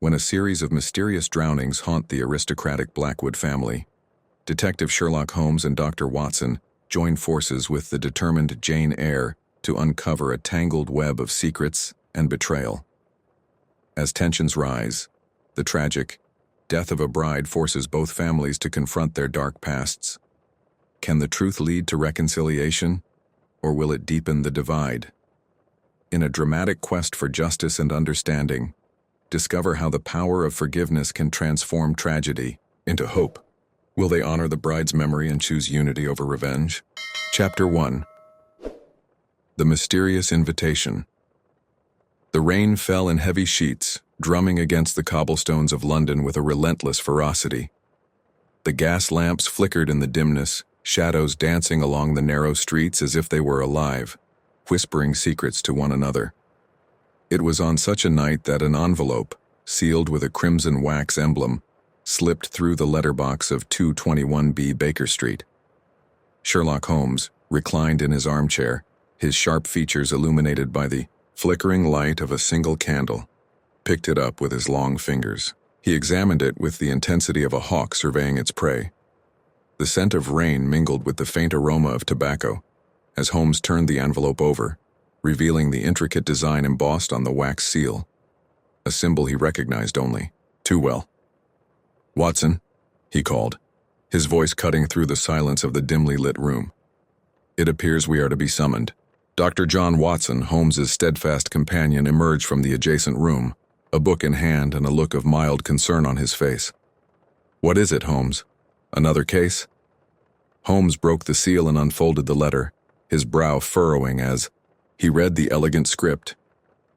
When a series of mysterious drownings haunt the aristocratic Blackwood family, Detective Sherlock Holmes and Dr. Watson join forces with the determined Jane Eyre to uncover a tangled web of secrets and betrayal. As tensions rise, the tragic death of a bride forces both families to confront their dark pasts. Can the truth lead to reconciliation, or will it deepen the divide? In a dramatic quest for justice and understanding, discover how the power of forgiveness can transform tragedy into hope. Will they honor the bride's memory and choose unity over revenge? Chapter 1. The Mysterious Invitation. The rain fell in heavy sheets, drumming against the cobblestones of London with a relentless ferocity. The gas lamps flickered in the dimness, shadows dancing along the narrow streets as if they were alive, whispering secrets to one another. It was on such a night that an envelope, sealed with a crimson wax emblem, slipped through the letterbox of 221B Baker Street. Sherlock Holmes, reclined in his armchair, his sharp features illuminated by the flickering light of a single candle, picked it up with his long fingers. He examined it with the intensity of a hawk surveying its prey. The scent of rain mingled with the faint aroma of tobacco as Holmes turned the envelope over, revealing the intricate design embossed on the wax seal, a symbol he recognized only too well. "Watson," he called, his voice cutting through the silence of the dimly lit room. "It appears we are to be summoned." Dr. John Watson, Holmes's steadfast companion, emerged from the adjacent room, a book in hand and a look of mild concern on his face. "What is it, Holmes? Another case?" Holmes broke the seal and unfolded the letter, his brow furrowing as he read the elegant script.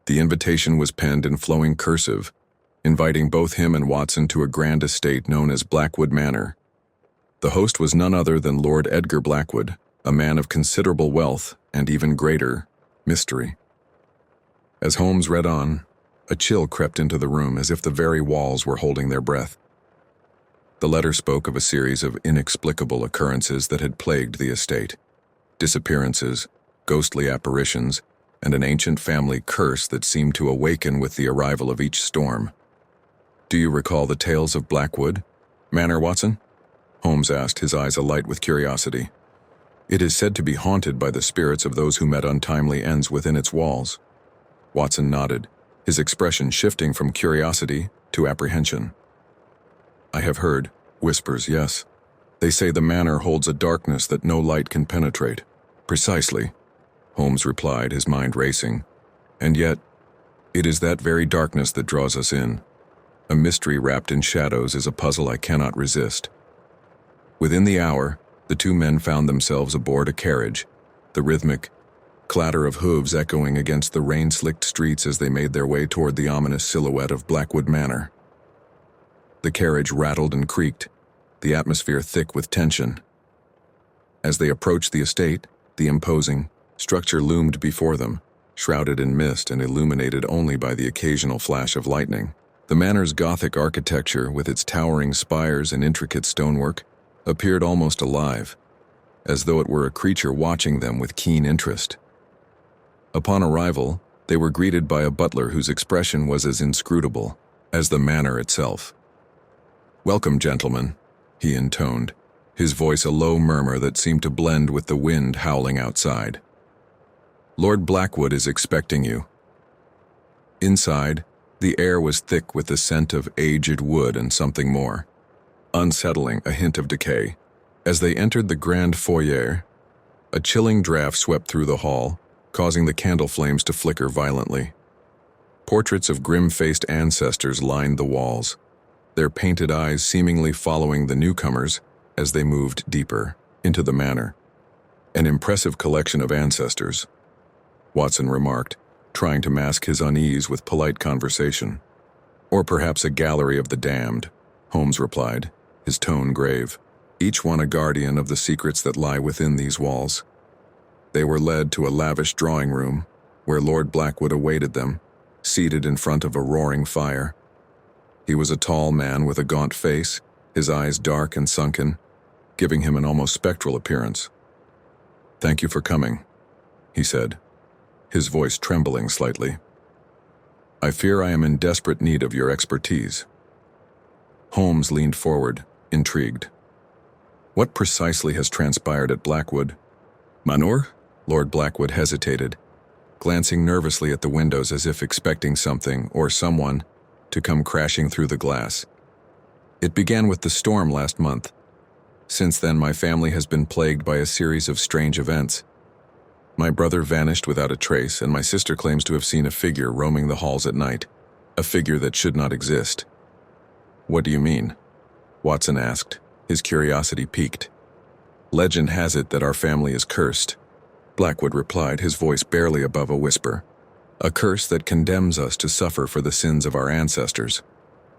The invitation was penned in flowing cursive, inviting both him and Watson to a grand estate known as Blackwood Manor. The host was none other than Lord Edgar Blackwood, a man of considerable wealth and even greater mystery. As Holmes read on, a chill crept into the room as if the very walls were holding their breath. The letter spoke of a series of inexplicable occurrences that had plagued the estate: disappearances, ghostly apparitions, and an ancient family curse that seemed to awaken with the arrival of each storm. "Do you recall the tales of Blackwood Manor, Watson?" Holmes asked, his eyes alight with curiosity. "It is said to be haunted by the spirits of those who met untimely ends within its walls." Watson nodded, his expression shifting from curiosity to apprehension. "I have heard whispers, yes. They say the manor holds a darkness that no light can penetrate." "Precisely," Holmes replied, his mind racing. "And yet, it is that very darkness that draws us in. A mystery wrapped in shadows is a puzzle I cannot resist." Within the hour, the two men found themselves aboard a carriage, the rhythmic clatter of hooves echoing against the rain-slicked streets as they made their way toward the ominous silhouette of Blackwood Manor. The carriage rattled and creaked, the atmosphere thick with tension. As they approached the estate, the imposing structure loomed before them, shrouded in mist and illuminated only by the occasional flash of lightning. The manor's Gothic architecture, with its towering spires and intricate stonework, appeared almost alive, as though it were a creature watching them with keen interest. Upon arrival, they were greeted by a butler whose expression was as inscrutable as the manor itself. "Welcome, gentlemen," he intoned, his voice a low murmur that seemed to blend with the wind howling outside. "Lord Blackwood is expecting you." Inside, the air was thick with the scent of aged wood and something more, unsettling, a hint of decay. As they entered the grand foyer, a chilling draft swept through the hall, causing the candle flames to flicker violently. Portraits of grim-faced ancestors lined the walls, their painted eyes seemingly following the newcomers as they moved deeper into the manor. "An impressive collection of ancestors," Watson remarked, trying to mask his unease with polite conversation. "Or perhaps a gallery of the damned," Holmes replied, his tone grave. "Each one a guardian of the secrets that lie within these walls." They were led to a lavish drawing room, where Lord Blackwood awaited them, seated in front of a roaring fire. He was a tall man with a gaunt face, his eyes dark and sunken, giving him an almost spectral appearance. "Thank you for coming," he said, his voice trembling slightly. I fear I am in desperate need of your expertise. Holmes leaned forward, intrigued. What precisely has transpired at Blackwood? Manor? Lord Blackwood hesitated, glancing nervously at the windows as if expecting something or someone to come crashing through the glass. It began with the storm last month. Since then, my family has been plagued by a series of strange events. My brother vanished without a trace, and my sister claims to have seen a figure roaming the halls at night, a figure that should not exist. What do you mean? Watson asked, his curiosity piqued. Legend has it that our family is cursed, Blackwood replied, his voice barely above a whisper. A curse that condemns us to suffer for the sins of our ancestors.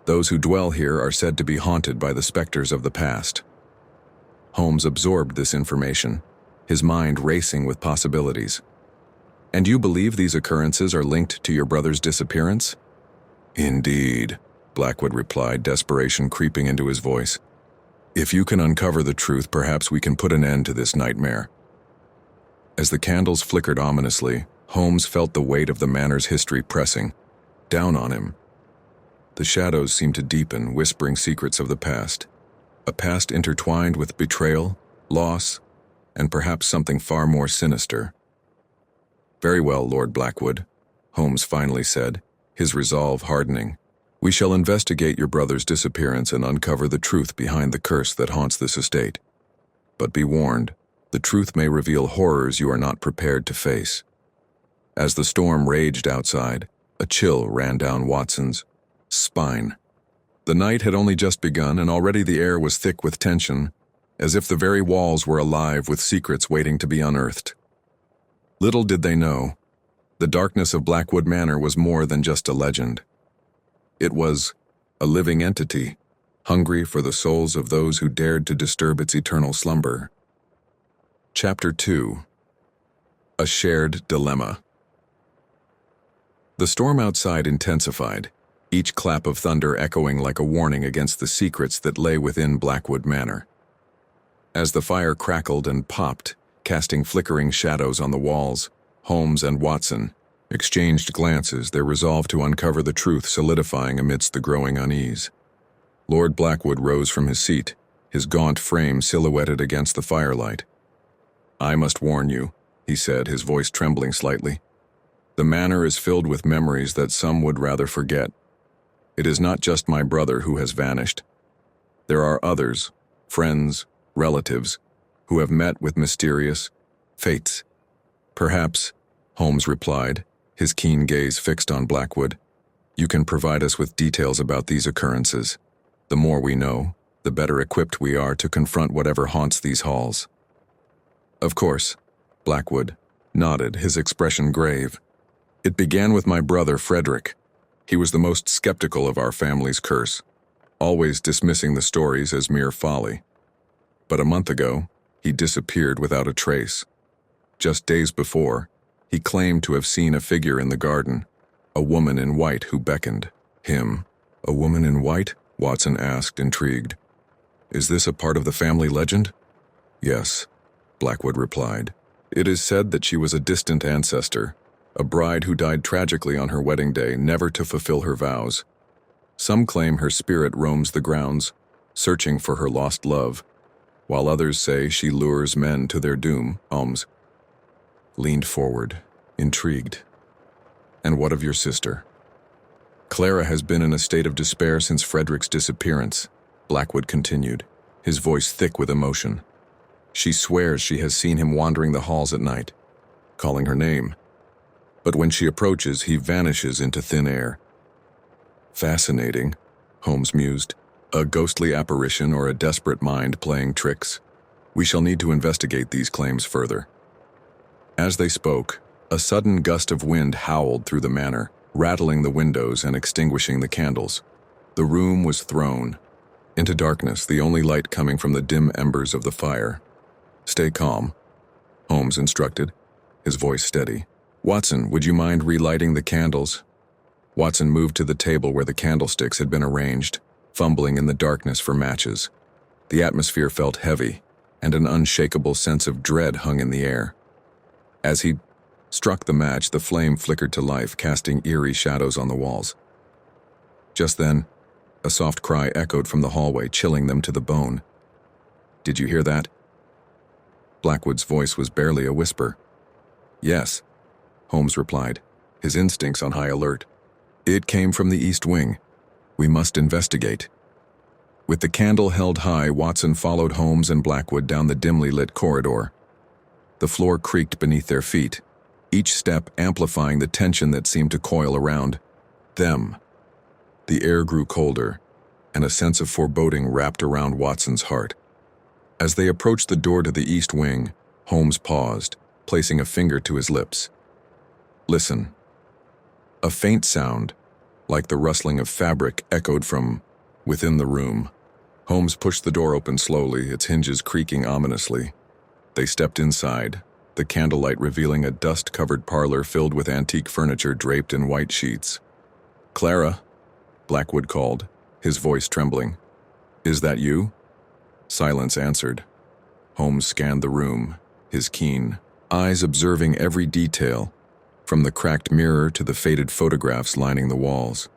Those who dwell here are said to be haunted by the specters of the past. Holmes absorbed this information, his mind racing with possibilities. And you believe these occurrences are linked to your brother's disappearance? Indeed, Blackwood replied, desperation creeping into his voice. If you can uncover the truth, perhaps we can put an end to this nightmare. As the candles flickered ominously, Holmes felt the weight of the manor's history pressing down on him. The shadows seemed to deepen, whispering secrets of the past. A past intertwined with betrayal, loss, and perhaps something far more sinister. Very well, Lord Blackwood, Holmes finally said, his resolve hardening. We shall investigate your brother's disappearance and uncover the truth behind the curse that haunts this estate. But be warned, the truth may reveal horrors you are not prepared to face. As the storm raged outside, a chill ran down Watson's spine. The night had only just begun, and already the air was thick with tension, as if the very walls were alive with secrets waiting to be unearthed. Little did they know, the darkness of Blackwood Manor was more than just a legend. It was a living entity, hungry for the souls of those who dared to disturb its eternal slumber. Chapter 2. A Shared Dilemma. The storm outside intensified, each clap of thunder echoing like a warning against the secrets that lay within Blackwood Manor. As the fire crackled and popped, casting flickering shadows on the walls, Holmes and Watson exchanged glances, their resolve to uncover the truth solidifying amidst the growing unease. Lord Blackwood rose from his seat, his gaunt frame silhouetted against the firelight. I must warn you, he said, his voice trembling slightly. The manor is filled with memories that some would rather forget. It is not just my brother who has vanished. There are others, friends, relatives, who have met with mysterious fates. Perhaps, Holmes replied, his keen gaze fixed on Blackwood, you can provide us with details about these occurrences. The more we know, the better equipped we are to confront whatever haunts these halls. Of course, Blackwood nodded, his expression grave. It began with my brother, Frederick. He was the most skeptical of our family's curse, always dismissing the stories as mere folly. But a month ago, he disappeared without a trace. Just days before, he claimed to have seen a figure in the garden, a woman in white who beckoned him. A woman in white? Watson asked, intrigued. Is this a part of the family legend? Yes, Blackwood replied. It is said that she was a distant ancestor, a bride who died tragically on her wedding day, never to fulfill her vows. Some claim her spirit roams the grounds, searching for her lost love, while others say she lures men to their doom. Holmes leaned forward, intrigued. And what of your sister? Clara has been in a state of despair since Frederick's disappearance, Blackwood continued, his voice thick with emotion. She swears she has seen him wandering the halls at night, calling her name. But when she approaches, he vanishes into thin air. Fascinating, Holmes mused. A ghostly apparition or a desperate mind playing tricks? We shall need to investigate these claims further. As they spoke, a sudden gust of wind howled through the manor, rattling the windows and extinguishing the candles. The room was thrown into darkness, the only light coming from the dim embers of the fire. Stay calm, Holmes instructed, his voice steady. Watson, would you mind relighting the candles? Watson moved to the table where the candlesticks had been arranged, fumbling in the darkness for matches. The atmosphere felt heavy, and an unshakable sense of dread hung in the air. As he Struck the match, the flame flickered to life, casting eerie shadows on the walls. Just then, a soft cry echoed from the hallway, chilling them to the bone. "Did you hear that?" Blackwood's voice was barely a whisper. "Yes," Holmes replied, his instincts on high alert. "It came from the east wing. We must investigate." With the candle held high, Watson followed Holmes and Blackwood down the dimly lit corridor. The floor creaked beneath their feet, each step amplifying the tension that seemed to coil around them. The air grew colder, and a sense of foreboding wrapped around Watson's heart. As they approached the door to the east wing, Holmes paused, placing a finger to his lips. "Listen." A faint sound, like the rustling of fabric, echoed from within the room. Holmes pushed the door open slowly, its hinges creaking ominously. They stepped inside, the candlelight revealing a dust-covered parlor filled with antique furniture draped in white sheets. "Clara," Blackwood called, his voice trembling. "Is that you?" Silence answered. Holmes scanned the room, his keen eyes observing every detail, from the cracked mirror to the faded photographs lining the walls.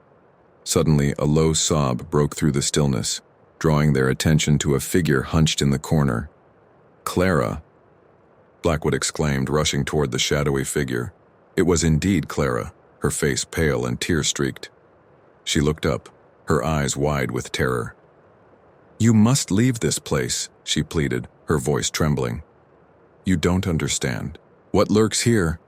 Suddenly, a low sob broke through the stillness, drawing their attention to a figure hunched in the corner. "Clara!" Blackwood exclaimed, rushing toward the shadowy figure. It was indeed Clara, her face pale and tear-streaked. She looked up, her eyes wide with terror. "You must leave this place," she pleaded, her voice trembling. "You don't understand. What lurks here?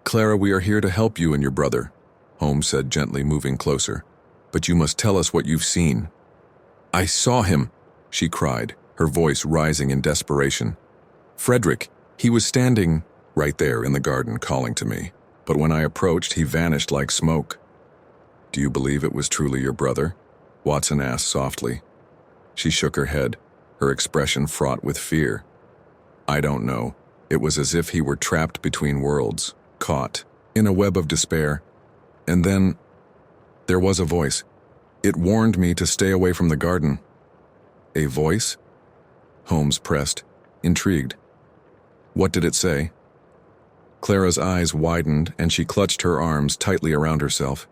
Clara, we are here to help you and your brother," Holmes said, gently moving closer. "But you must tell us what you've seen." "I saw him," she cried, her voice rising in desperation. "Frederick, he was standing right there in the garden calling to me. But when I approached, he vanished like smoke." "Do you believe it was truly your brother?" Watson asked softly. She shook her head, her expression fraught with fear. "I don't know. It was as if he were trapped between worlds, caught in a web of despair. And then there was a voice. It warned me to stay away from the garden." "A voice?" Holmes pressed, intrigued. "What did it say?" Clara's eyes widened, and she clutched her arms tightly around herself.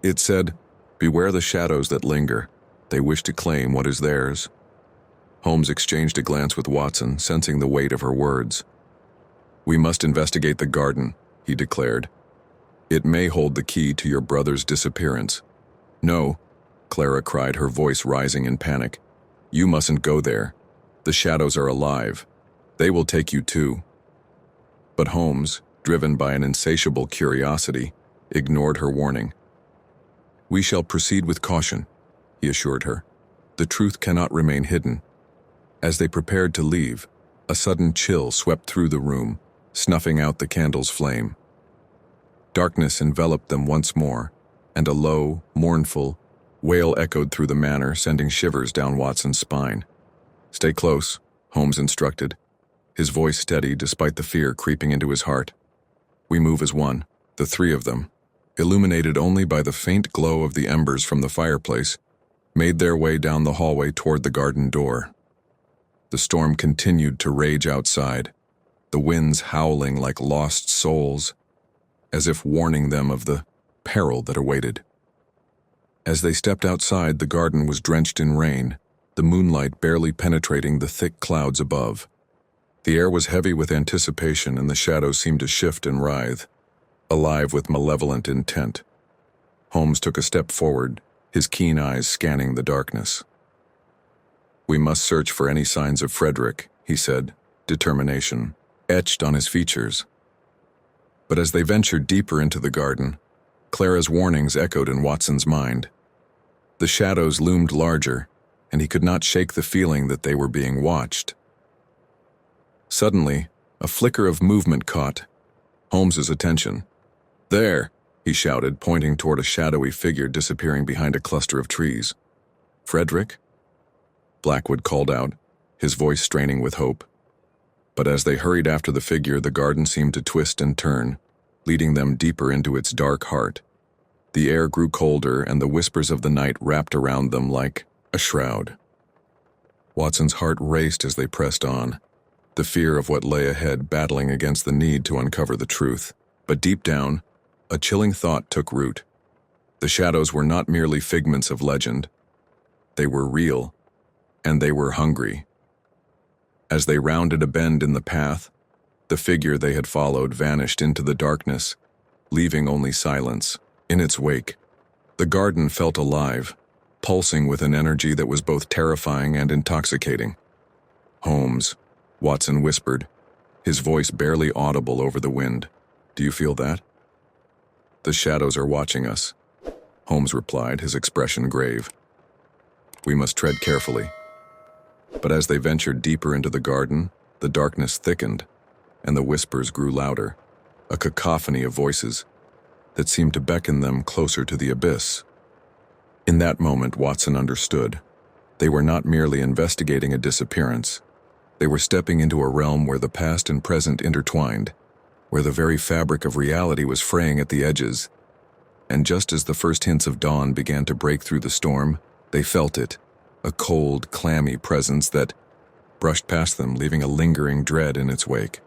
"It said, 'Beware the shadows that linger. They wish to claim what is theirs.'" Holmes exchanged a glance with Watson, sensing the weight of her words. "We must investigate the garden," he declared. "It may hold the key to your brother's disappearance." "No," Clara cried, her voice rising in panic. "You mustn't go there. The shadows are alive. They will take you too." But Holmes, driven by an insatiable curiosity, ignored her warning. "We shall proceed with caution," he assured her. "The truth cannot remain hidden." As they prepared to leave, a sudden chill swept through the room, snuffing out the candle's flame. Darkness enveloped them once more, and a low, mournful wail echoed through the manor, sending shivers down Watson's spine. "Stay close," Holmes instructed, his voice steady despite the fear creeping into his heart. "We move as one, the three of them, illuminated only by the faint glow of the embers from the fireplace, made their way down the hallway toward the garden door. The storm continued to rage outside, the winds howling like lost souls, as if warning them of the peril that awaited. As they stepped outside, the garden was drenched in rain, the moonlight barely penetrating the thick clouds above. The air was heavy with anticipation, and the shadows seemed to shift and writhe, alive with malevolent intent. Holmes took a step forward, his keen eyes scanning the darkness. "We must search for any signs of Frederick," he said, determination etched on his features. But as they ventured deeper into the garden, Clara's warnings echoed in Watson's mind. The shadows loomed larger, and he could not shake the feeling that they were being watched. Suddenly, a flicker of movement caught Holmes's attention. "There!" he shouted, pointing toward a shadowy figure disappearing behind a cluster of trees. "Frederick?" Blackwood called out, his voice straining with hope. But as they hurried after the figure, the garden seemed to twist and turn, leading them deeper into its dark heart. The air grew colder, and the whispers of the night wrapped around them like a shroud. Watson's heart raced as they pressed on, the fear of what lay ahead battling against the need to uncover the truth. But deep down, a chilling thought took root. The shadows were not merely figments of legend. They were real, and they were hungry. As they rounded a bend in the path, the figure they had followed vanished into the darkness, leaving only silence in its wake. The garden felt alive, pulsing with an energy that was both terrifying and intoxicating. "Holmes," Watson whispered, his voice barely audible over the wind. "Do you feel that?" "The shadows are watching us," Holmes replied, his expression grave. "We must tread carefully." But as they ventured deeper into the garden, the darkness thickened, and the whispers grew louder, a cacophony of voices that seemed to beckon them closer to the abyss. In that moment, Watson understood. They were not merely investigating a disappearance. They were stepping into a realm where the past and present intertwined, where the very fabric of reality was fraying at the edges. And just as the first hints of dawn began to break through the storm, they felt it, a cold, clammy presence that brushed past them, leaving a lingering dread in its wake.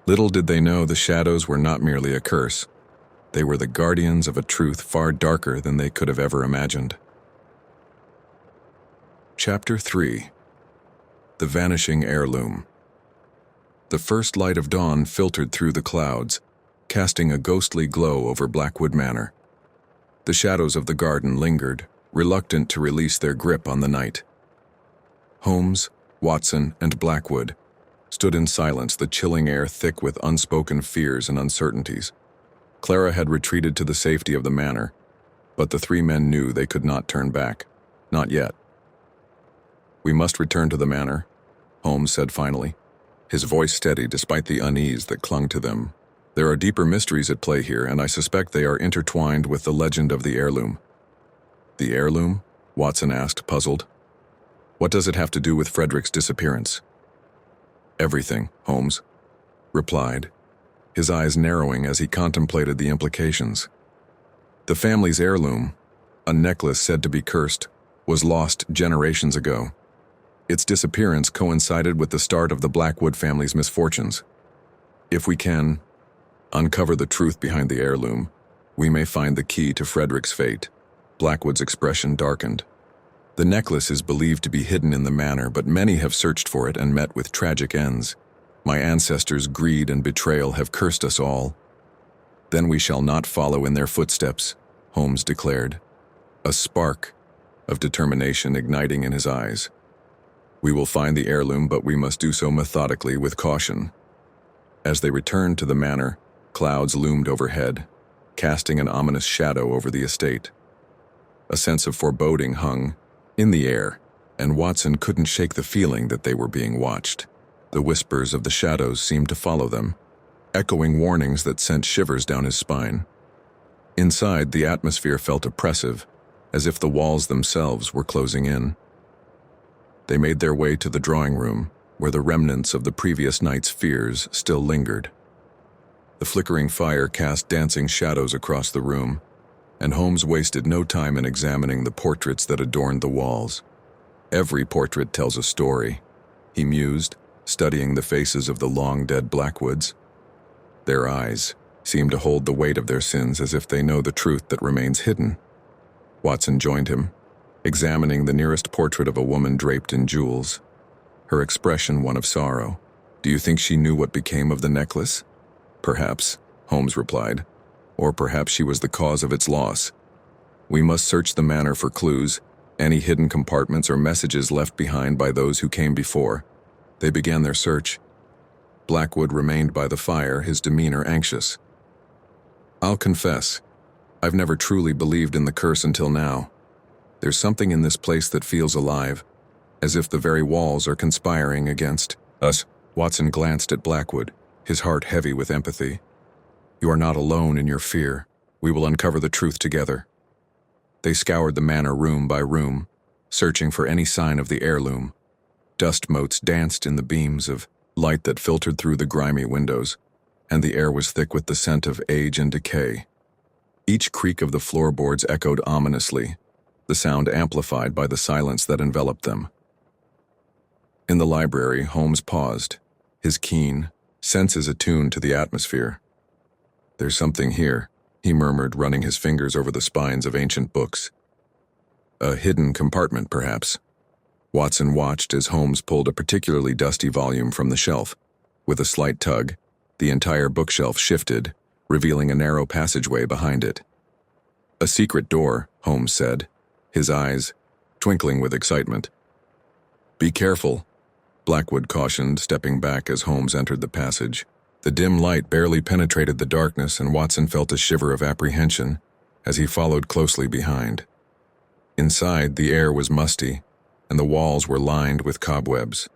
Little did they know the shadows were not merely a curse. They were the guardians of a truth far darker than they could have ever imagined. Chapter 3. The Vanishing Heirloom. The first light of dawn filtered through the clouds, casting a ghostly glow over Blackwood Manor. The shadows of the garden lingered, reluctant to release their grip on the night. Holmes, Watson, and Blackwood stood in silence, the chilling air thick with unspoken fears and uncertainties. Clara had retreated to the safety of the manor, but the three men knew they could not turn back. Not yet. "We must return to the manor," Holmes said finally, his voice steady despite the unease that clung to them. "There are deeper mysteries at play here, and I suspect they are intertwined with the legend of the heirloom." "The heirloom?" Watson asked, puzzled. "What does it have to do with Frederick's disappearance?" "Everything," Holmes replied, his eyes narrowing as he contemplated the implications. The family's heirloom, a necklace said to be cursed, was lost generations ago. Its disappearance coincided with the start of the Blackwood family's misfortunes. If we can uncover the truth behind the heirloom, we may find the key to Frederick's fate. Blackwood's expression darkened. "The necklace is believed to be hidden in the manor, but many have searched for it and met with tragic ends. My ancestors' greed and betrayal have cursed us all. Then we shall not follow in their footsteps," Holmes declared, a spark of determination igniting in his eyes. "We will find the heirloom, but we must do so methodically, with caution." As they returned to the manor, clouds loomed overhead, casting an ominous shadow over the estate. A sense of foreboding hung in the air, and Watson couldn't shake the feeling that they were being watched. The whispers of the shadows seemed to follow them, echoing warnings that sent shivers down his spine. Inside, the atmosphere felt oppressive, as if the walls themselves were closing in. They made their way to the drawing room, where the remnants of the previous night's fears still lingered. The flickering fire cast dancing shadows across the room, and Holmes wasted no time in examining the portraits that adorned the walls. "Every portrait tells a story," he mused, studying the faces of the long-dead Blackwoods. Their eyes seem to hold the weight of their sins as if they know the truth that remains hidden. Watson joined him, examining the nearest portrait of a woman draped in jewels, her expression one of sorrow. "Do you think she knew what became of the necklace?" "Perhaps," Holmes replied, "or perhaps she was the cause of its loss. We must search the manor for clues, any hidden compartments or messages left behind by those who came before." They began their search. Blackwood remained by the fire, his demeanor anxious. "I'll confess, I've never truly believed in the curse until now. There's something in this place that feels alive, as if the very walls are conspiring against us." Watson glanced at Blackwood, his heart heavy with empathy. "You are not alone in your fear. We will uncover the truth together." They scoured the manor room by room, searching for any sign of the heirloom. Dust motes danced in the beams of light that filtered through the grimy windows, and the air was thick with the scent of age and decay. Each creak of the floorboards echoed ominously, the sound amplified by the silence that enveloped them. In the library, Holmes paused, his keen senses attuned to the atmosphere. "There's something here," he murmured, running his fingers over the spines of ancient books. "A hidden compartment, perhaps." Watson watched as Holmes pulled a particularly dusty volume from the shelf. With a slight tug, the entire bookshelf shifted, revealing a narrow passageway behind it. "A secret door," Holmes said, his eyes twinkling with excitement. "Be careful," Blackwood cautioned, stepping back as Holmes entered the passage. The dim light barely penetrated the darkness, and Watson felt a shiver of apprehension as he followed closely behind. Inside, the air was musty, and the walls were lined with cobwebs.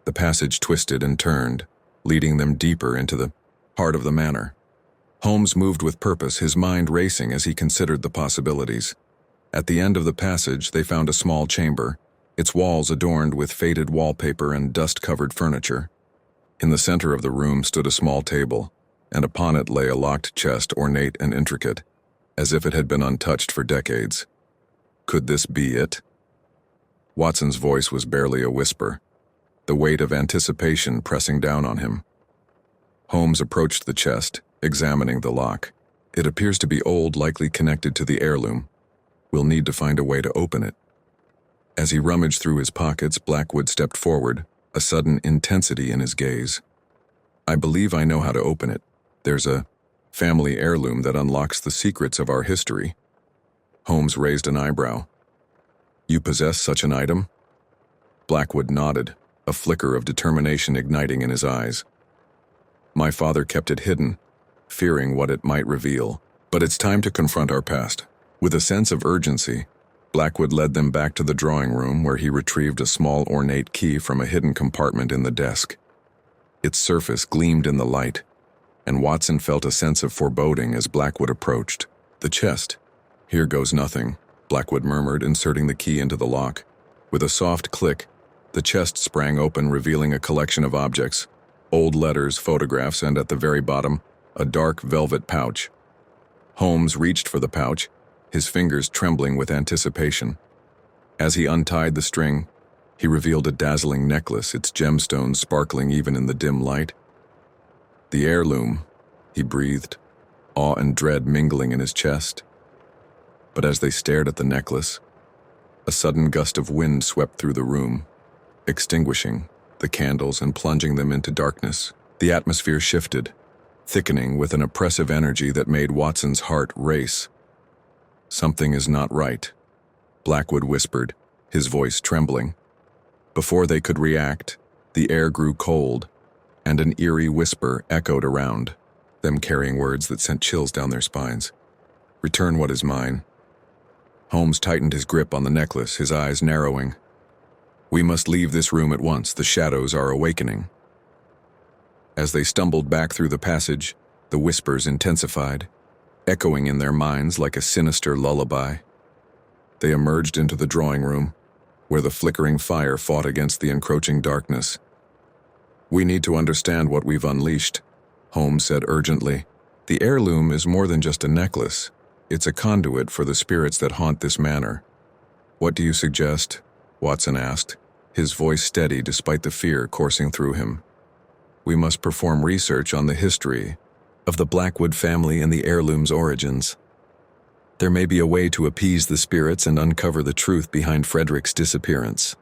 The passage twisted and turned, leading them deeper into the heart of the manor. Holmes moved with purpose, his mind racing as he considered the possibilities. At the end of the passage, they found a small chamber, its walls adorned with faded wallpaper and dust-covered furniture. In the center of the room stood a small table, and upon it lay a locked chest, ornate and intricate, as if it had been untouched for decades. Could this be it? Watson's voice was barely a whisper, the weight of anticipation pressing down on him. Holmes approached the chest, examining the lock. "It appears to be old, likely connected to the heirloom. We'll need to find a way to open it." As he rummaged through his pockets, Blackwood stepped forward, a sudden intensity in his gaze. "I believe I know how to open it. There's a family heirloom that unlocks the secrets of our history." Holmes raised an eyebrow. "You possess such an item?" Blackwood nodded, a flicker of determination igniting in his eyes. "My father kept it hidden, fearing what it might reveal. But it's time to confront our past." With a sense of urgency, Blackwood led them back to the drawing room, where he retrieved a small ornate key from a hidden compartment in the desk. Its surface gleamed in the light, and Watson felt a sense of foreboding as Blackwood approached. "The chest. Here goes nothing," Blackwood murmured, inserting the key into the lock. With a soft click, the chest sprang open, revealing a collection of objects, old letters, photographs, and at the very bottom, a dark velvet pouch. Holmes reached for the pouch, his fingers trembling with anticipation. As he untied the string, he revealed a dazzling necklace, its gemstones sparkling even in the dim light. "The heirloom," he breathed, awe and dread mingling in his chest. But as they stared at the necklace, a sudden gust of wind swept through the room, extinguishing the candles and plunging them into darkness. The atmosphere shifted, thickening with an oppressive energy that made Watson's heart race. "Something is not right," Blackwood whispered, his voice trembling. Before they could react, the air grew cold, and an eerie whisper echoed around them, carrying words that sent chills down their spines. "Return what is mine." Holmes tightened his grip on the necklace, his eyes narrowing. "We must leave this room at once. The shadows are awakening." As they stumbled back through the passage, the whispers intensified, echoing in their minds like a sinister lullaby. They emerged into the drawing room, where the flickering fire fought against the encroaching darkness. "We need to understand what we've unleashed," Holmes said urgently. "The heirloom is more than just a necklace. It's a conduit for the spirits that haunt this manor." "What do you suggest?" Watson asked, his voice steady despite the fear coursing through him. "We must perform research on the history of the Blackwood family and the heirloom's origins. There may be a way to appease the spirits and uncover the truth behind Frederick's disappearance."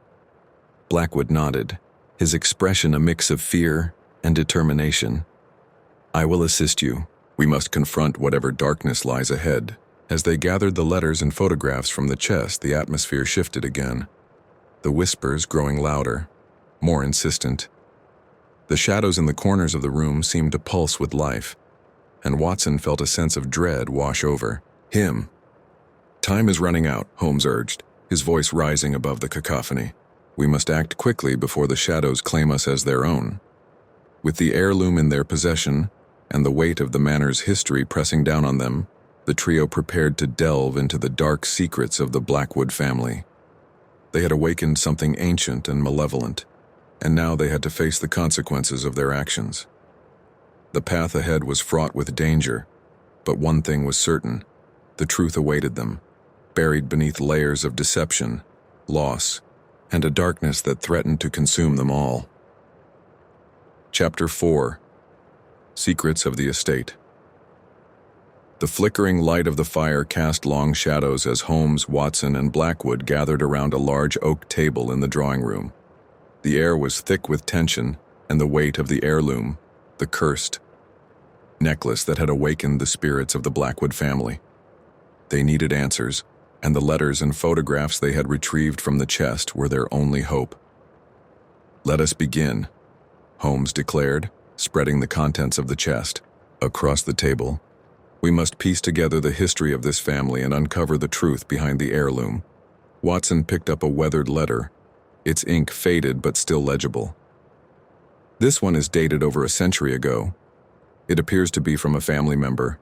Blackwood nodded, his expression a mix of fear and determination. "I will assist you. We must confront whatever darkness lies ahead." As they gathered the letters and photographs from the chest, the atmosphere shifted again, the whispers growing louder, more insistent. The shadows in the corners of the room seemed to pulse with life, and Watson felt a sense of dread wash over him. "Time is running out," Holmes urged, his voice rising above the cacophony. "We must act quickly before the shadows claim us as their own." With the heirloom in their possession, and the weight of the manor's history pressing down on them, the trio prepared to delve into the dark secrets of the Blackwood family. They had awakened something ancient and malevolent, and now they had to face the consequences of their actions. The path ahead was fraught with danger, but one thing was certain: the truth awaited them, buried beneath layers of deception, loss, and a darkness that threatened to consume them all. Chapter 4. Secrets of the Estate. The flickering light of the fire cast long shadows as Holmes, Watson, and Blackwood gathered around a large oak table in the drawing room. The air was thick with tension and the weight of the heirloom, the cursed necklace that had awakened the spirits of the Blackwood family. They needed answers, and the letters and photographs they had retrieved from the chest were their only hope. "Let us begin," Holmes declared, spreading the contents of the chest across the table. "We must piece together the history of this family and uncover the truth behind the heirloom." Watson picked up a weathered letter, its ink faded but still legible. "This one is dated over a century ago. It appears to be from a family member,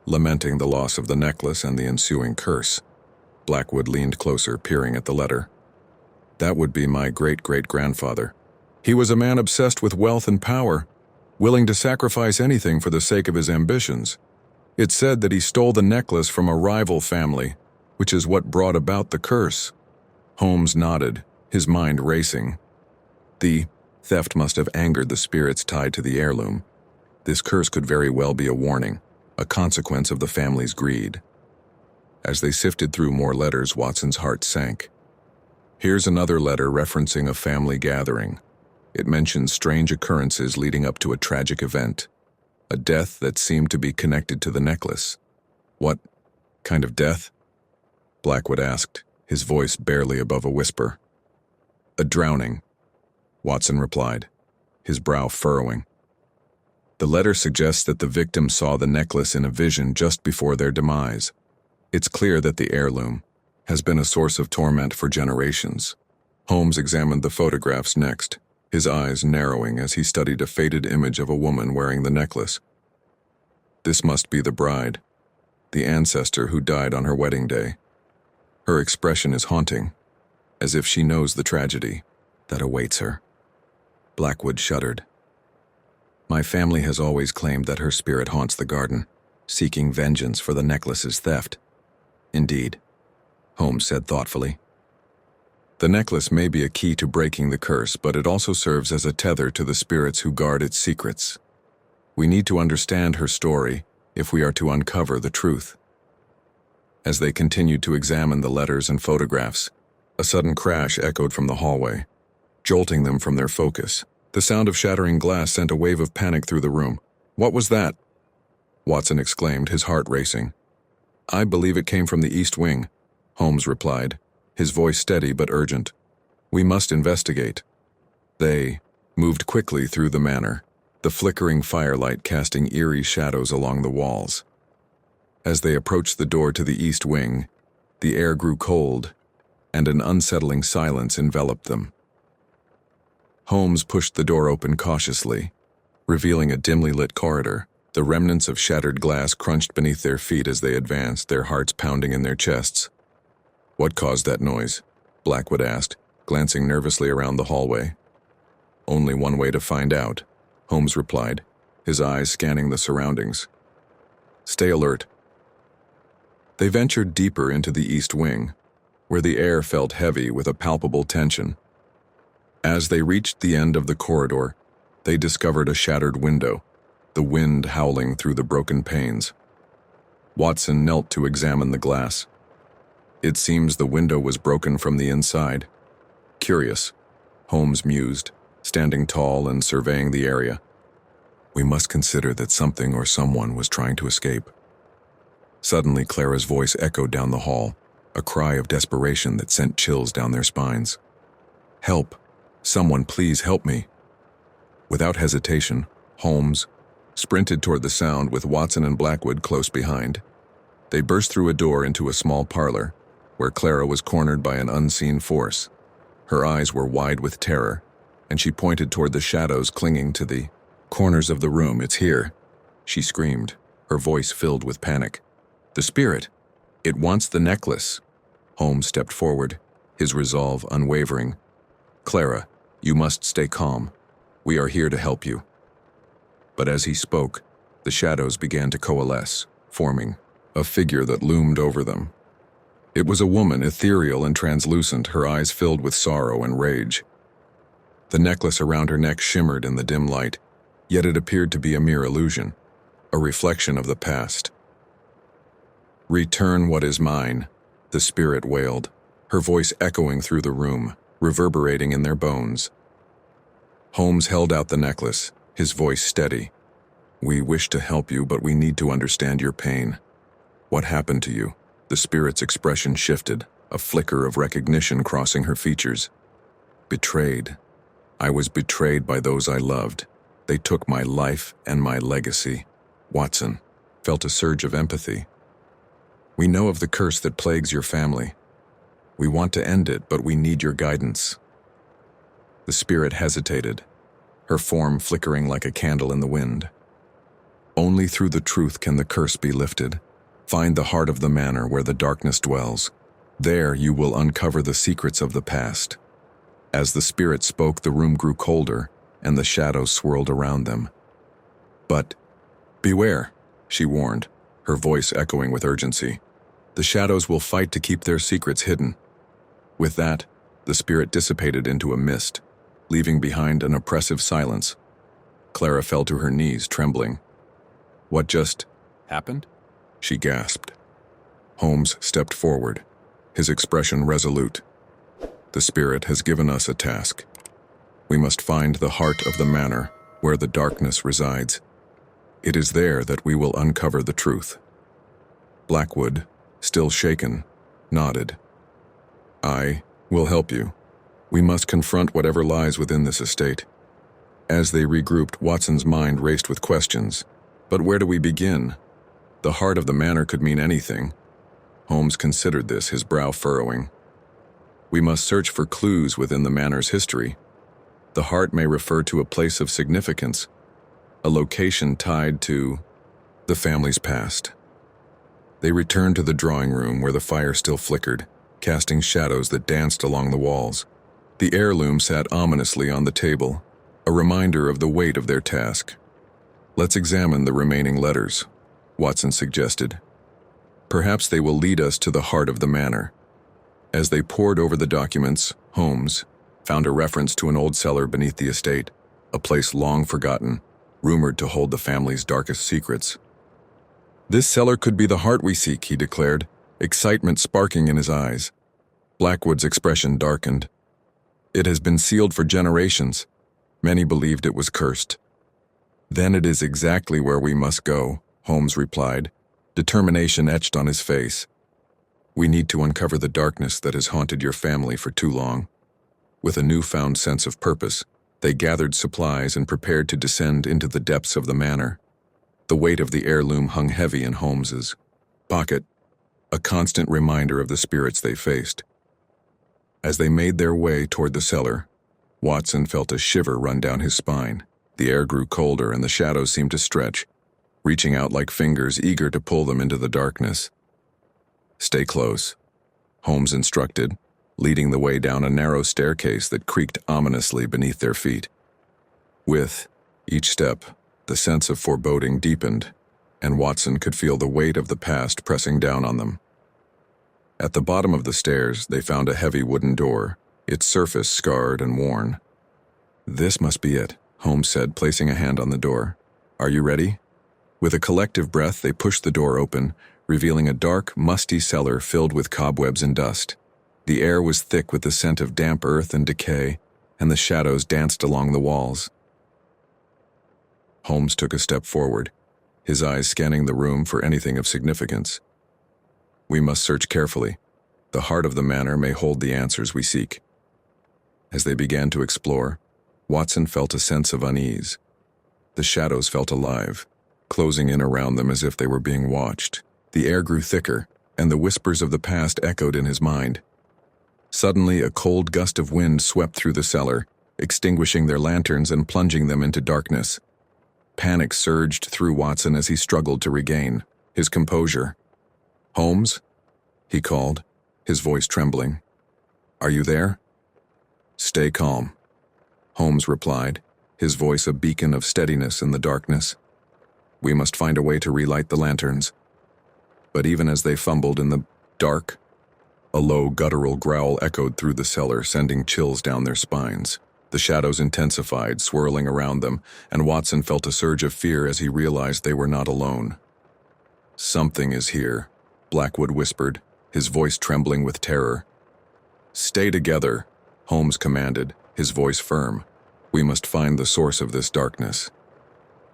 lamenting the loss of the necklace and the ensuing curse." Blackwood leaned closer, peering at the letter. "That would be my great-great-grandfather. He was a man obsessed with wealth and power, willing to sacrifice anything for the sake of his ambitions. It said that he stole the necklace from a rival family, which is what brought about the curse." Holmes nodded, his mind racing. The theft must have angered the spirits tied to the heirloom. This curse could very well be a warning, a consequence of the family's greed. As they sifted through more letters, Watson's heart sank. Here's another letter referencing a family gathering. It mentions strange occurrences leading up to a tragic event, a death that seemed to be connected to the necklace. "What kind of death?" Blackwood asked, his voice barely above a whisper. "A drowning," Watson replied, his brow furrowing. The letter suggests that the victim saw the necklace in a vision just before their demise. It's clear that the heirloom has been a source of torment for generations. Holmes examined the photographs next, his eyes narrowing as he studied a faded image of a woman wearing the necklace. This must be the bride, the ancestor who died on her wedding day. Her expression is haunting, as if she knows the tragedy that awaits her. Blackwood shuddered. "My family has always claimed that her spirit haunts the garden, seeking vengeance for the necklace's theft." "Indeed," Holmes said thoughtfully. "The necklace may be a key to breaking the curse, but it also serves as a tether to the spirits who guard its secrets. We need to understand her story if we are to uncover the truth." As they continued to examine the letters and photographs, a sudden crash echoed from the hallway, jolting them from their focus. The sound of shattering glass sent a wave of panic through the room. "What was that?" Watson exclaimed, his heart racing. "I believe it came from the east wing," Holmes replied, his voice steady but urgent. "We must investigate." They moved quickly through the manor, the flickering firelight casting eerie shadows along the walls. As they approached the door to the east wing, the air grew cold, and an unsettling silence enveloped them. Holmes pushed the door open cautiously, revealing a dimly lit corridor. The remnants of shattered glass crunched beneath their feet as they advanced, their hearts pounding in their chests. "What caused that noise?" Blackwood asked, glancing nervously around the hallway. "Only one way to find out," Holmes replied, his eyes scanning the surroundings. "Stay alert." They ventured deeper into the east wing, where the air felt heavy with a palpable tension. As they reached the end of the corridor, they discovered a shattered window, the wind howling through the broken panes. Watson knelt to examine the glass. It seems the window was broken from the inside. "Curious," Holmes mused, standing tall and surveying the area. "We must consider that something or someone was trying to escape." Suddenly, Clara's voice echoed down the hall, a cry of desperation that sent chills down their spines. "Help! Someone please help me!" Without hesitation, Holmes sprinted toward the sound with Watson and Blackwood close behind. They burst through a door into a small parlor, where Clara was cornered by an unseen force. Her eyes were wide with terror, and she pointed toward the shadows clinging to the corners of the room. "It's here," she screamed, her voice filled with panic. "The spirit! It wants the necklace!" Holmes stepped forward, his resolve unwavering. "Clara, you must stay calm. We are here to help you." But as he spoke, the shadows began to coalesce, forming a figure that loomed over them. It was a woman, ethereal and translucent, her eyes filled with sorrow and rage. The necklace around her neck shimmered in the dim light, yet it appeared to be a mere illusion, a reflection of the past. "Return what is mine," the spirit wailed, her voice echoing through the room, reverberating in their bones. Holmes held out the necklace, his voice steady. "We wish to help you, but we need to understand your pain. What happened to you?" The spirit's expression shifted, a flicker of recognition crossing her features. "Betrayed. I was betrayed by those I loved. They took my life and my legacy." Watson felt a surge of empathy. "We know of the curse that plagues your family. We want to end it, but we need your guidance." The spirit hesitated, her form flickering like a candle in the wind. "Only through the truth can the curse be lifted. Find the heart of the manor where the darkness dwells. There you will uncover the secrets of the past." As the spirit spoke, the room grew colder, and the shadows swirled around them. "But beware," she warned, her voice echoing with urgency. "The shadows will fight to keep their secrets hidden." With that, the spirit dissipated into a mist, leaving behind an oppressive silence. Clara fell to her knees, trembling. "What just happened?" she gasped. Holmes stepped forward, his expression resolute. "The spirit has given us a task. We must find the heart of the manor where the darkness resides. It is there that we will uncover the truth." Blackwood, still shaken, nodded. "I will help you. We must confront whatever lies within this estate." As they regrouped, Watson's mind raced with questions. But where do we begin? The heart of the manor could mean anything. Holmes considered this, his brow furrowing. "We must search for clues within the manor's history. The heart may refer to a place of significance, a location tied to the family's past." They returned to the drawing room where the fire still flickered, casting shadows that danced along the walls. The heirloom sat ominously on the table, a reminder of the weight of their task. "Let's examine the remaining letters," Watson suggested. "Perhaps they will lead us to the heart of the manor." As they pored over the documents, Holmes found a reference to an old cellar beneath the estate, a place long forgotten, rumored to hold the family's darkest secrets. "This cellar could be the heart we seek," he declared, excitement sparking in his eyes. Blackwood's expression darkened. "It has been sealed for generations. Many believed it was cursed." "Then it is exactly where we must go," Holmes replied, determination etched on his face. "We need to uncover the darkness that has haunted your family for too long." With a newfound sense of purpose, they gathered supplies and prepared to descend into the depths of the manor. The weight of the heirloom hung heavy in Holmes's pocket, a constant reminder of the spirits they faced. As they made their way toward the cellar, Watson felt a shiver run down his spine. The air grew colder and the shadows seemed to stretch, reaching out like fingers eager to pull them into the darkness. "Stay close," Holmes instructed, leading the way down a narrow staircase that creaked ominously beneath their feet. With each step, the sense of foreboding deepened, and Watson could feel the weight of the past pressing down on them. At the bottom of the stairs, they found a heavy wooden door, its surface scarred and worn. "This must be it," Holmes said, placing a hand on the door. "Are you ready?" With a collective breath, they pushed the door open, revealing a dark, musty cellar filled with cobwebs and dust. The air was thick with the scent of damp earth and decay, and the shadows danced along the walls. Holmes took a step forward, his eyes scanning the room for anything of significance. "We must search carefully. The heart of the manor may hold the answers we seek." As they began to explore, Watson felt a sense of unease. The shadows felt alive, closing in around them as if they were being watched. The air grew thicker, and the whispers of the past echoed in his mind. Suddenly, a cold gust of wind swept through the cellar, extinguishing their lanterns and plunging them into darkness. Panic surged through Watson as he struggled to regain his composure. "Holmes?" he called, his voice trembling. "Are you there?" "Stay calm," Holmes replied, his voice a beacon of steadiness in the darkness. "We must find a way to relight the lanterns." But even as they fumbled in the dark, a low guttural growl echoed through the cellar, sending chills down their spines. The shadows intensified, swirling around them, and Watson felt a surge of fear as he realized they were not alone. "Something is here," Blackwood whispered, his voice trembling with terror. "Stay together," Holmes commanded, his voice firm. "We must find the source of this darkness."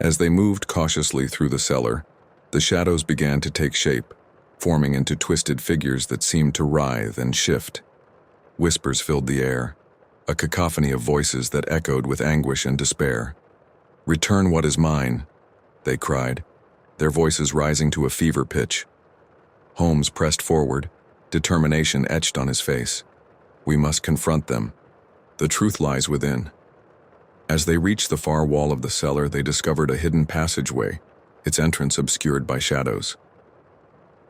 As they moved cautiously through the cellar, the shadows began to take shape, forming into twisted figures that seemed to writhe and shift. Whispers filled the air, a cacophony of voices that echoed with anguish and despair. "Return what is mine," they cried, their voices rising to a fever pitch. Holmes pressed forward, determination etched on his face. "We must confront them. The truth lies within." As they reached the far wall of the cellar, they discovered a hidden passageway, its entrance obscured by shadows.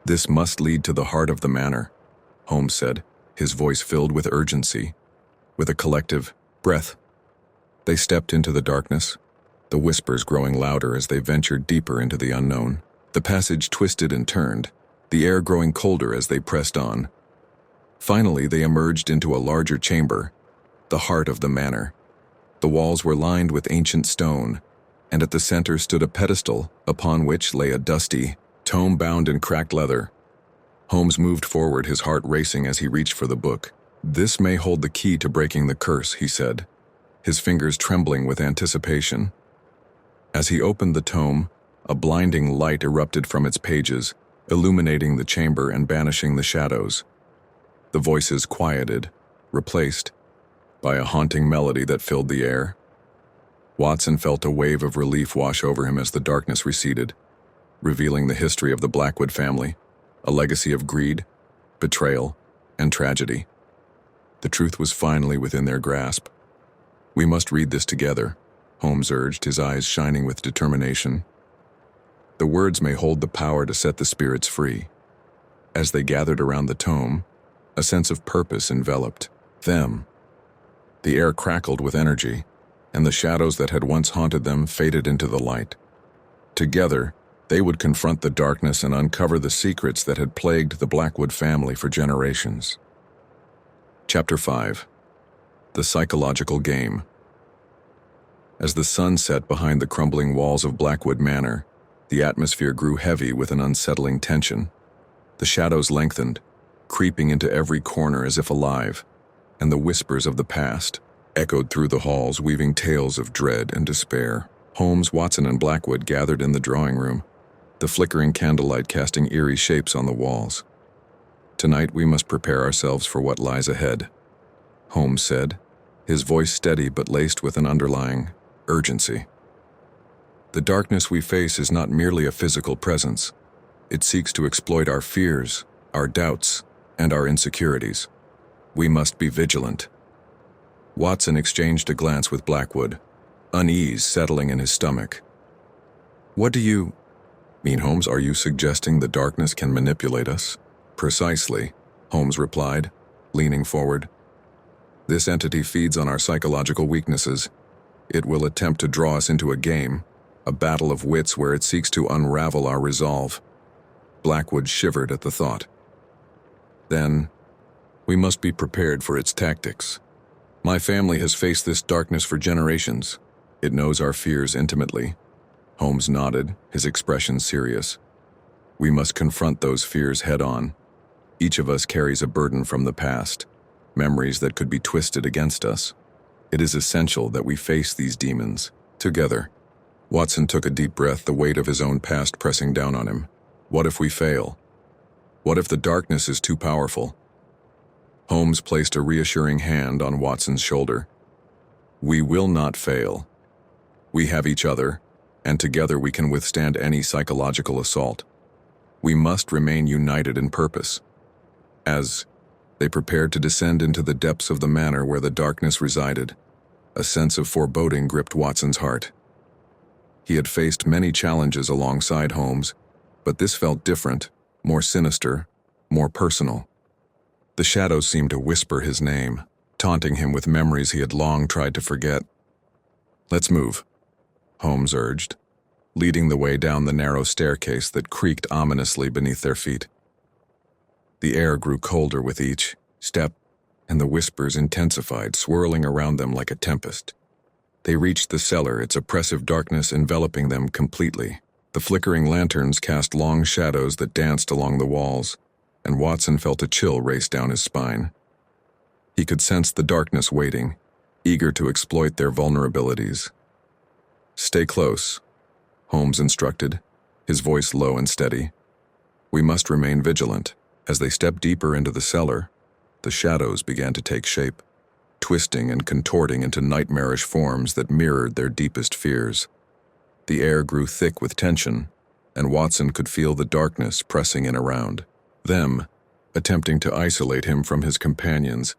"This must lead to the heart of the manor," Holmes said, his voice filled with urgency. With a collective breath, they stepped into the darkness, the whispers growing louder as they ventured deeper into the unknown. The passage twisted and turned, the air growing colder as they pressed on. Finally, they emerged into a larger chamber, the heart of the manor. The walls were lined with ancient stone, and at the center stood a pedestal upon which lay a dusty tome bound in cracked leather. Holmes moved forward, his heart racing as he reached for the book. "This may hold the key to breaking the curse," he said, his fingers trembling with anticipation. As he opened the tome, a blinding light erupted from its pages, illuminating the chamber and banishing the shadows. The voices quieted, replaced by a haunting melody that filled the air. Watson felt a wave of relief wash over him as the darkness receded, revealing the history of the Blackwood family, a legacy of greed, betrayal, and tragedy. The truth was finally within their grasp. "We must read this together," Holmes urged, his eyes shining with determination. "The words may hold the power to set the spirits free." As they gathered around the tome, a sense of purpose enveloped them. The air crackled with energy, and the shadows that had once haunted them faded into the light. Together, they would confront the darkness and uncover the secrets that had plagued the Blackwood family for generations. Chapter 5. The Psychological Game. As the sun set behind the crumbling walls of Blackwood Manor, the atmosphere grew heavy with an unsettling tension. The shadows lengthened, creeping into every corner as if alive, and the whispers of the past echoed through the halls, weaving tales of dread and despair. Holmes, Watson, and Blackwood gathered in the drawing room, the flickering candlelight casting eerie shapes on the walls. "Tonight we must prepare ourselves for what lies ahead," Holmes said, his voice steady but laced with an underlying urgency. "The darkness we face is not merely a physical presence. It seeks to exploit our fears, our doubts, and our insecurities. We must be vigilant." Watson exchanged a glance with Blackwood, unease settling in his stomach. "What do you mean, Holmes? Are you suggesting the darkness can manipulate us?" "Precisely," Holmes replied, leaning forward. "This entity feeds on our psychological weaknesses. It will attempt to draw us into a game, a battle of wits where it seeks to unravel our resolve." Blackwood shivered at the thought. "Then, we must be prepared for its tactics. My family has faced this darkness for generations. It knows our fears intimately." Holmes nodded, his expression serious. "We must confront those fears head-on. Each of us carries a burden from the past, memories that could be twisted against us. It is essential that we face these demons together." Watson took a deep breath, the weight of his own past pressing down on him. "What if we fail? What if the darkness is too powerful?" Holmes placed a reassuring hand on Watson's shoulder. "We will not fail. We have each other, and together we can withstand any psychological assault. We must remain united in purpose." As they prepared to descend into the depths of the manor where the darkness resided, a sense of foreboding gripped Watson's heart. He had faced many challenges alongside Holmes, but this felt different, more sinister, more personal. The shadows seemed to whisper his name, taunting him with memories he had long tried to forget. "Let's move," Holmes urged, leading the way down the narrow staircase that creaked ominously beneath their feet. The air grew colder with each step, and the whispers intensified, swirling around them like a tempest. They reached the cellar, its oppressive darkness enveloping them completely. The flickering lanterns cast long shadows that danced along the walls, and Watson felt a chill race down his spine. He could sense the darkness waiting, eager to exploit their vulnerabilities. "Stay close," Holmes instructed, his voice low and steady. "We must remain vigilant." As they stepped deeper into the cellar, the shadows began to take shape, twisting and contorting into nightmarish forms that mirrored their deepest fears. The air grew thick with tension, and Watson could feel the darkness pressing in around them, attempting to isolate him from his companions.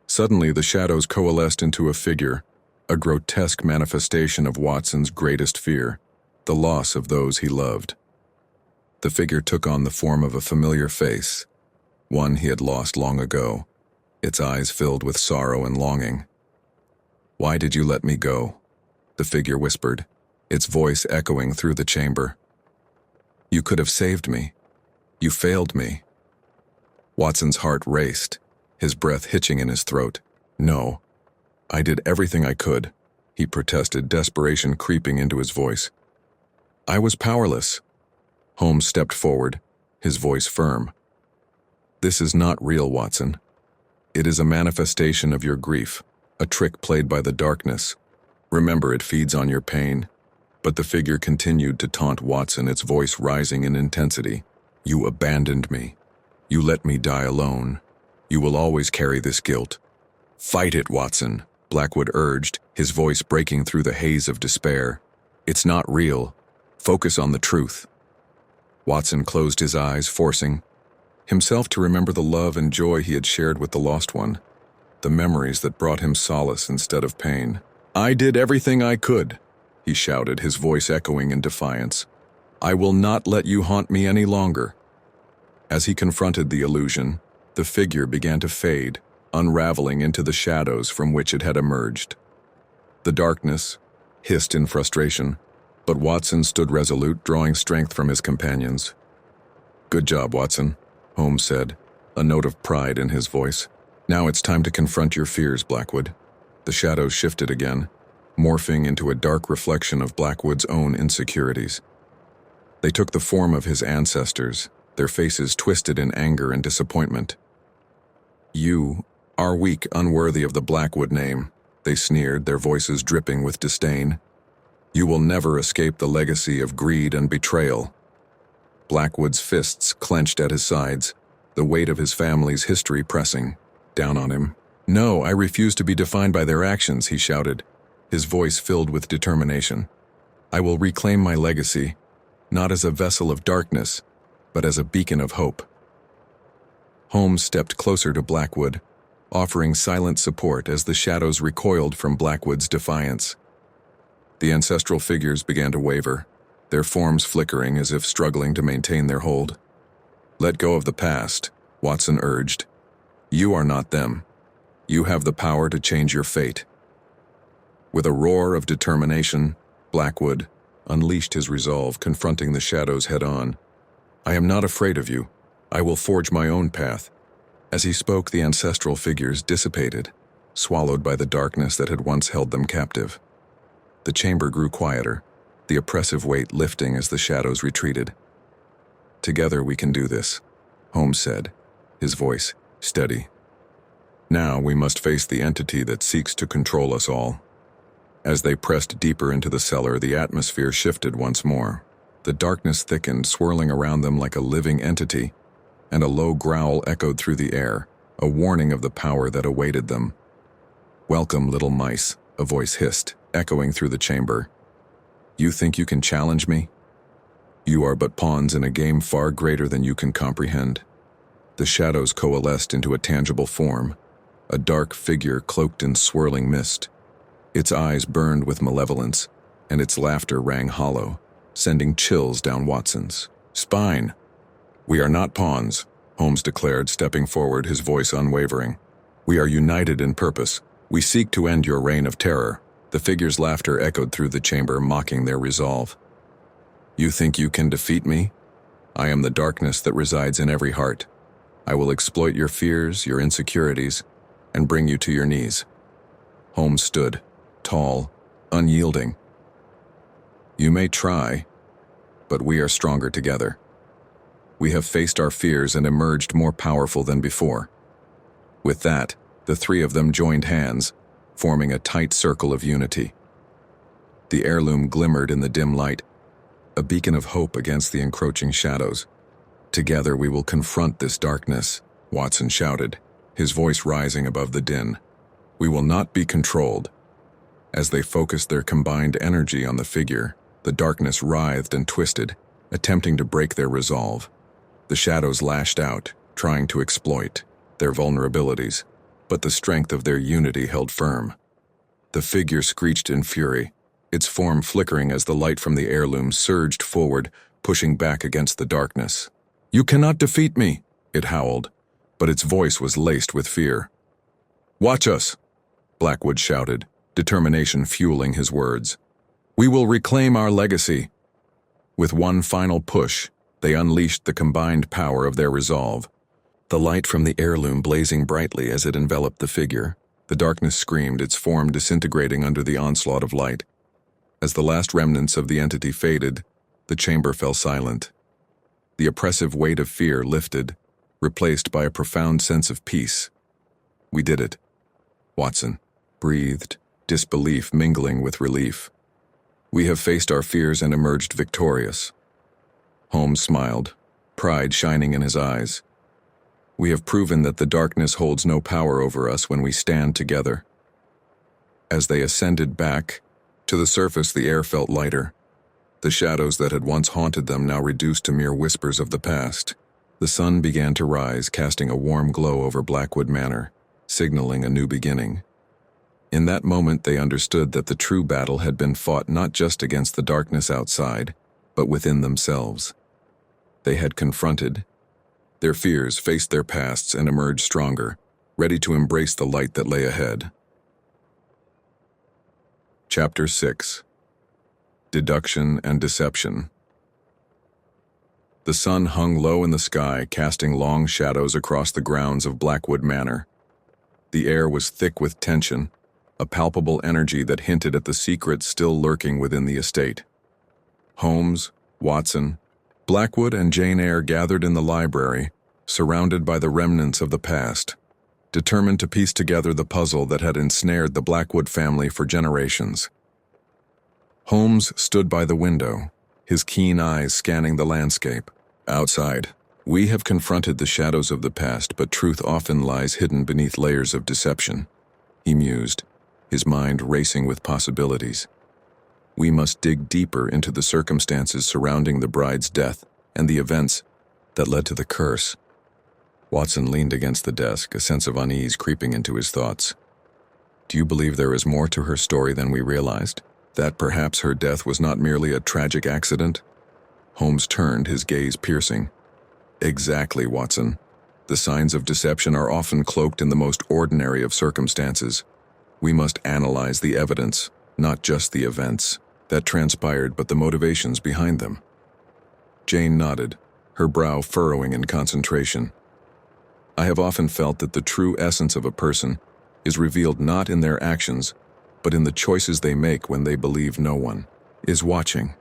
Suddenly, the shadows coalesced into a figure, a grotesque manifestation of Watson's greatest fear, the loss of those he loved. The figure took on the form of a familiar face, one he had lost long ago, its eyes filled with sorrow and longing. "Why did you let me go?" the figure whispered, its voice echoing through the chamber. "You could have saved me. You failed me." Watson's heart raced, his breath hitching in his throat. "No, I did everything I could," he protested, desperation creeping into his voice. "I was powerless." Holmes stepped forward, his voice firm. "This is not real, Watson. It is a manifestation of your grief, a trick played by the darkness. Remember, it feeds on your pain." But the figure continued to taunt Watson, its voice rising in intensity. "You abandoned me. You let me die alone. You will always carry this guilt. Fight it, Watson," Blackwood urged, his voice breaking through the haze of despair. "It's not real. Focus on the truth." Watson closed his eyes, forcing himself to remember the love and joy he had shared with the lost one, the memories that brought him solace instead of pain. "I did everything I could," he shouted, his voice echoing in defiance. "I will not let you haunt me any longer." As he confronted the illusion, the figure began to fade, unraveling into the shadows from which it had emerged. The darkness hissed in frustration, but Watson stood resolute, drawing strength from his companions. "Good job, Watson," Holmes said, a note of pride in his voice. "Now it's time to confront your fears, Blackwood." The shadows shifted again, morphing into a dark reflection of Blackwood's own insecurities. They took the form of his ancestors, their faces twisted in anger and disappointment. "You are weak, unworthy of the Blackwood name," they sneered, their voices dripping with disdain. "You will never escape the legacy of greed and betrayal." Blackwood's fists clenched at his sides, the weight of his family's history pressing down on him. "No, I refuse to be defined by their actions," he shouted, his voice filled with determination. "I will reclaim my legacy, not as a vessel of darkness, but as a beacon of hope." Holmes stepped closer to Blackwood, offering silent support as the shadows recoiled from Blackwood's defiance. The ancestral figures began to waver, their forms flickering as if struggling to maintain their hold. "Let go of the past," Watson urged. "You are not them. You have the power to change your fate." With a roar of determination, Blackwood unleashed his resolve, confronting the shadows head-on. "I am not afraid of you. I will forge my own path." As he spoke, the ancestral figures dissipated, swallowed by the darkness that had once held them captive. The chamber grew quieter, the oppressive weight lifting as the shadows retreated. "Together we can do this," Holmes said, his voice steady. "Now we must face the entity that seeks to control us all." As they pressed deeper into the cellar, the atmosphere shifted once more. The darkness thickened, swirling around them like a living entity, and a low growl echoed through the air, a warning of the power that awaited them. "Welcome, little mice," a voice hissed, echoing through the chamber. "You think you can challenge me? You are but pawns in a game far greater than you can comprehend." The shadows coalesced into a tangible form, a dark figure cloaked in swirling mist. Its eyes burned with malevolence, and its laughter rang hollow, sending chills down Watson's spine. "We are not pawns," Holmes declared, stepping forward, his voice unwavering. "We are united in purpose. We seek to end your reign of terror." The figure's laughter echoed through the chamber, mocking their resolve. "You think you can defeat me? I am the darkness that resides in every heart. I will exploit your fears, your insecurities, and bring you to your knees." Holmes stood, tall, unyielding. "You may try," but we are stronger together. We have faced our fears and emerged more powerful than before. With that, the three of them joined hands, forming a tight circle of unity. The heirloom glimmered in the dim light, a beacon of hope against the encroaching shadows. "Together we will confront this darkness," Watson shouted, his voice rising above the din. "We will not be controlled." As they focused their combined energy on the figure, the darkness writhed and twisted, attempting to break their resolve. The shadows lashed out, trying to exploit their vulnerabilities, but the strength of their unity held firm. The figure screeched in fury, its form flickering as the light from the heirloom surged forward, pushing back against the darkness. "You cannot defeat me," it howled, but its voice was laced with fear. "Watch us," Blackwood shouted, determination fueling his words. "We will reclaim our legacy." With one final push, they unleashed the combined power of their resolve. The light from the heirloom blazing brightly as it enveloped the figure, the darkness screamed, its form disintegrating under the onslaught of light. As the last remnants of the entity faded, the chamber fell silent. The oppressive weight of fear lifted, replaced by a profound sense of peace. "We did it," Watson breathed, disbelief mingling with relief. "We have faced our fears and emerged victorious." Holmes smiled, pride shining in his eyes. "We have proven that the darkness holds no power over us when we stand together." As they ascended back to the surface, the air felt lighter. The shadows that had once haunted them now reduced to mere whispers of the past. The sun began to rise, casting a warm glow over Blackwood Manor, signaling a new beginning. In that moment they understood that the true battle had been fought not just against the darkness outside, but within themselves. They had confronted their fears, faced their pasts, and emerged stronger, ready to embrace the light that lay ahead. Chapter 6. Deduction and Deception. The sun hung low in the sky, casting long shadows across the grounds of Blackwood Manor. The air was thick with tension, a palpable energy that hinted at the secrets still lurking within the estate. Holmes, Watson, Blackwood, and Jane Eyre gathered in the library, surrounded by the remnants of the past, determined to piece together the puzzle that had ensnared the Blackwood family for generations. Holmes stood by the window, his keen eyes scanning the landscape. Outside, we have confronted the shadows of the past, but truth often lies hidden beneath layers of deception, he mused, his mind racing with possibilities. We must dig deeper into the circumstances surrounding the bride's death and the events that led to the curse. Watson leaned against the desk, a sense of unease creeping into his thoughts. "Do you believe there is more to her story than we realized? That perhaps her death was not merely a tragic accident?" Holmes turned, his gaze piercing. "Exactly, Watson. The signs of deception are often cloaked in the most ordinary of circumstances. We must analyze the evidence, not just the events that transpired, but the motivations behind them." Jane nodded, her brow furrowing in concentration. "I have often felt that the true essence of a person is revealed not in their actions, but in the choices they make when they believe no one is watching."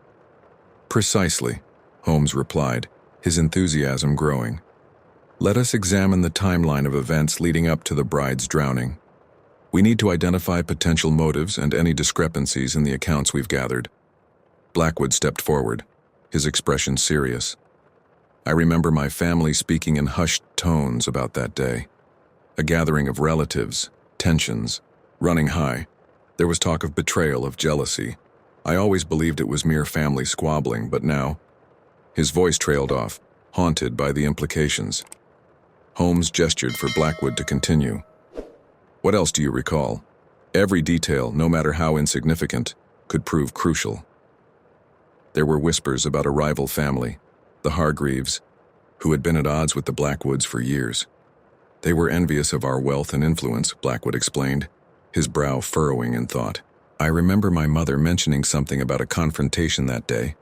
"Precisely," Holmes replied, his enthusiasm growing. "Let us examine the timeline of events leading up to the bride's drowning. We need to identify potential motives and any discrepancies in the accounts we've gathered." Blackwood stepped forward, his expression serious. "I remember my family speaking in hushed tones about that day. A gathering of relatives, tensions, running high. There was talk of betrayal, of jealousy. I always believed it was mere family squabbling, but now—" His voice trailed off, haunted by the implications. Holmes gestured for Blackwood to continue. "What else do you recall? Every detail, no matter how insignificant, could prove crucial." There were whispers about a rival family, the Hargreaves, who had been at odds with the Blackwoods for years. "They were envious of our wealth and influence," Blackwood explained, his brow furrowing in thought. "I remember my mother mentioning something about a confrontation that day,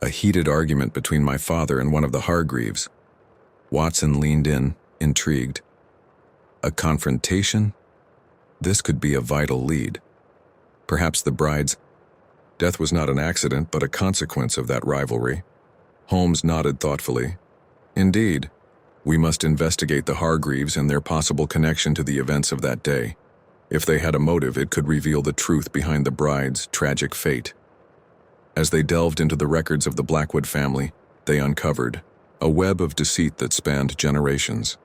a heated argument between my father and one of the Hargreaves." Watson leaned in, intrigued. "A confrontation? This could be a vital lead. Perhaps the bride's death was not an accident, but a consequence of that rivalry." Holmes nodded thoughtfully. Indeed, we must investigate the Hargreaves and their possible connection to the events of that day. If they had a motive, it could reveal the truth behind the bride's tragic fate. As they delved into the records of the Blackwood family, they uncovered a web of deceit that spanned generations.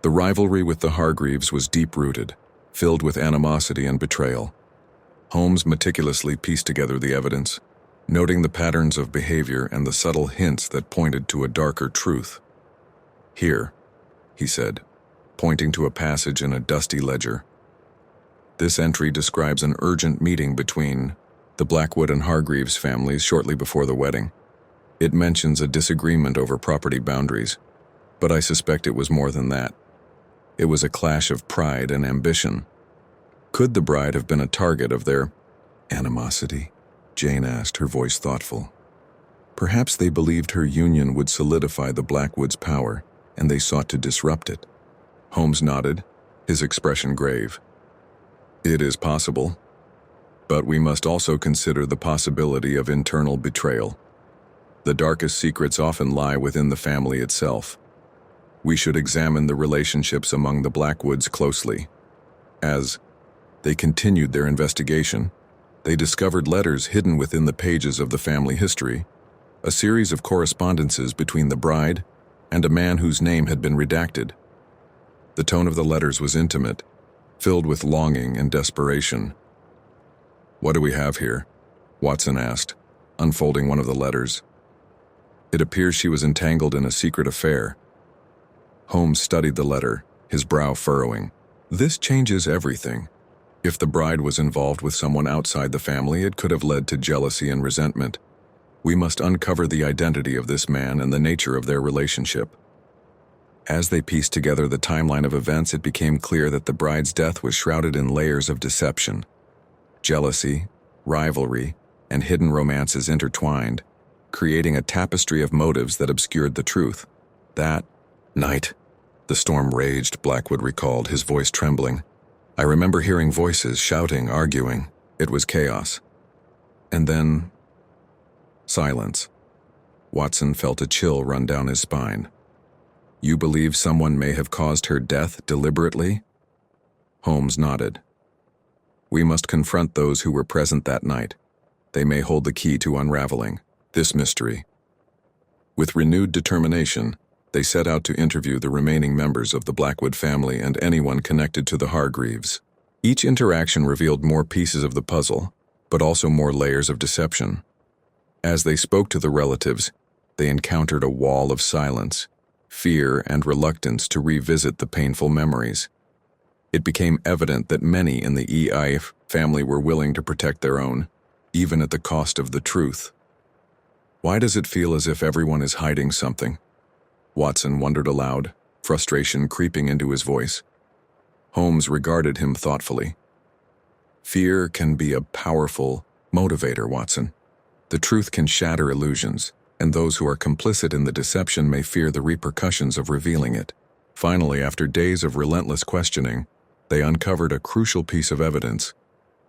The rivalry with the Hargreaves was deep-rooted, filled with animosity and betrayal. Holmes meticulously pieced together the evidence, noting the patterns of behavior and the subtle hints that pointed to a darker truth. "Here," he said, pointing to a passage in a dusty ledger. This entry describes an urgent meeting between the Blackwood and Hargreaves families shortly before the wedding. It mentions a disagreement over property boundaries, but I suspect it was more than that. It was a clash of pride and ambition. Could the bride have been a target of their animosity? Jane asked, her voice thoughtful. Perhaps they believed her union would solidify the Blackwoods' power, and they sought to disrupt it. Holmes nodded, his expression grave. It is possible, but we must also consider the possibility of internal betrayal. The darkest secrets often lie within the family itself. We should examine the relationships among the Blackwoods closely. As they continued their investigation, they discovered letters hidden within the pages of the family history, a series of correspondences between the bride and a man whose name had been redacted. The tone of the letters was intimate, filled with longing and desperation. "What do we have here?" Watson asked, unfolding one of the letters. "It appears she was entangled in a secret affair." Holmes studied the letter, his brow furrowing. "This changes everything. If the bride was involved with someone outside the family, it could have led to jealousy and resentment. We must uncover the identity of this man and the nature of their relationship." As they pieced together the timeline of events, it became clear that the bride's death was shrouded in layers of deception. Jealousy, rivalry, and hidden romances intertwined, creating a tapestry of motives that obscured the truth. That night, the storm raged, Blackwood recalled, his voice trembling. "I remember hearing voices, shouting, arguing. It was chaos. And then silence." Watson felt a chill run down his spine. "You believe someone may have caused her death deliberately?" Holmes nodded. "We must confront those who were present that night. They may hold the key to unraveling this mystery." With renewed determination, they set out to interview the remaining members of the Blackwood family and anyone connected to the Hargreaves. Each interaction revealed more pieces of the puzzle, but also more layers of deception. As they spoke to the relatives, they encountered a wall of silence, fear, and reluctance to revisit the painful memories. It became evident that many in the EI family were willing to protect their own, even at the cost of the truth. "Why does it feel as if everyone is hiding something?" Watson wondered aloud, frustration creeping into his voice. Holmes regarded him thoughtfully. "Fear can be a powerful motivator, Watson. The truth can shatter illusions, and those who are complicit in the deception may fear the repercussions of revealing it." Finally, after days of relentless questioning, they uncovered a crucial piece of evidence,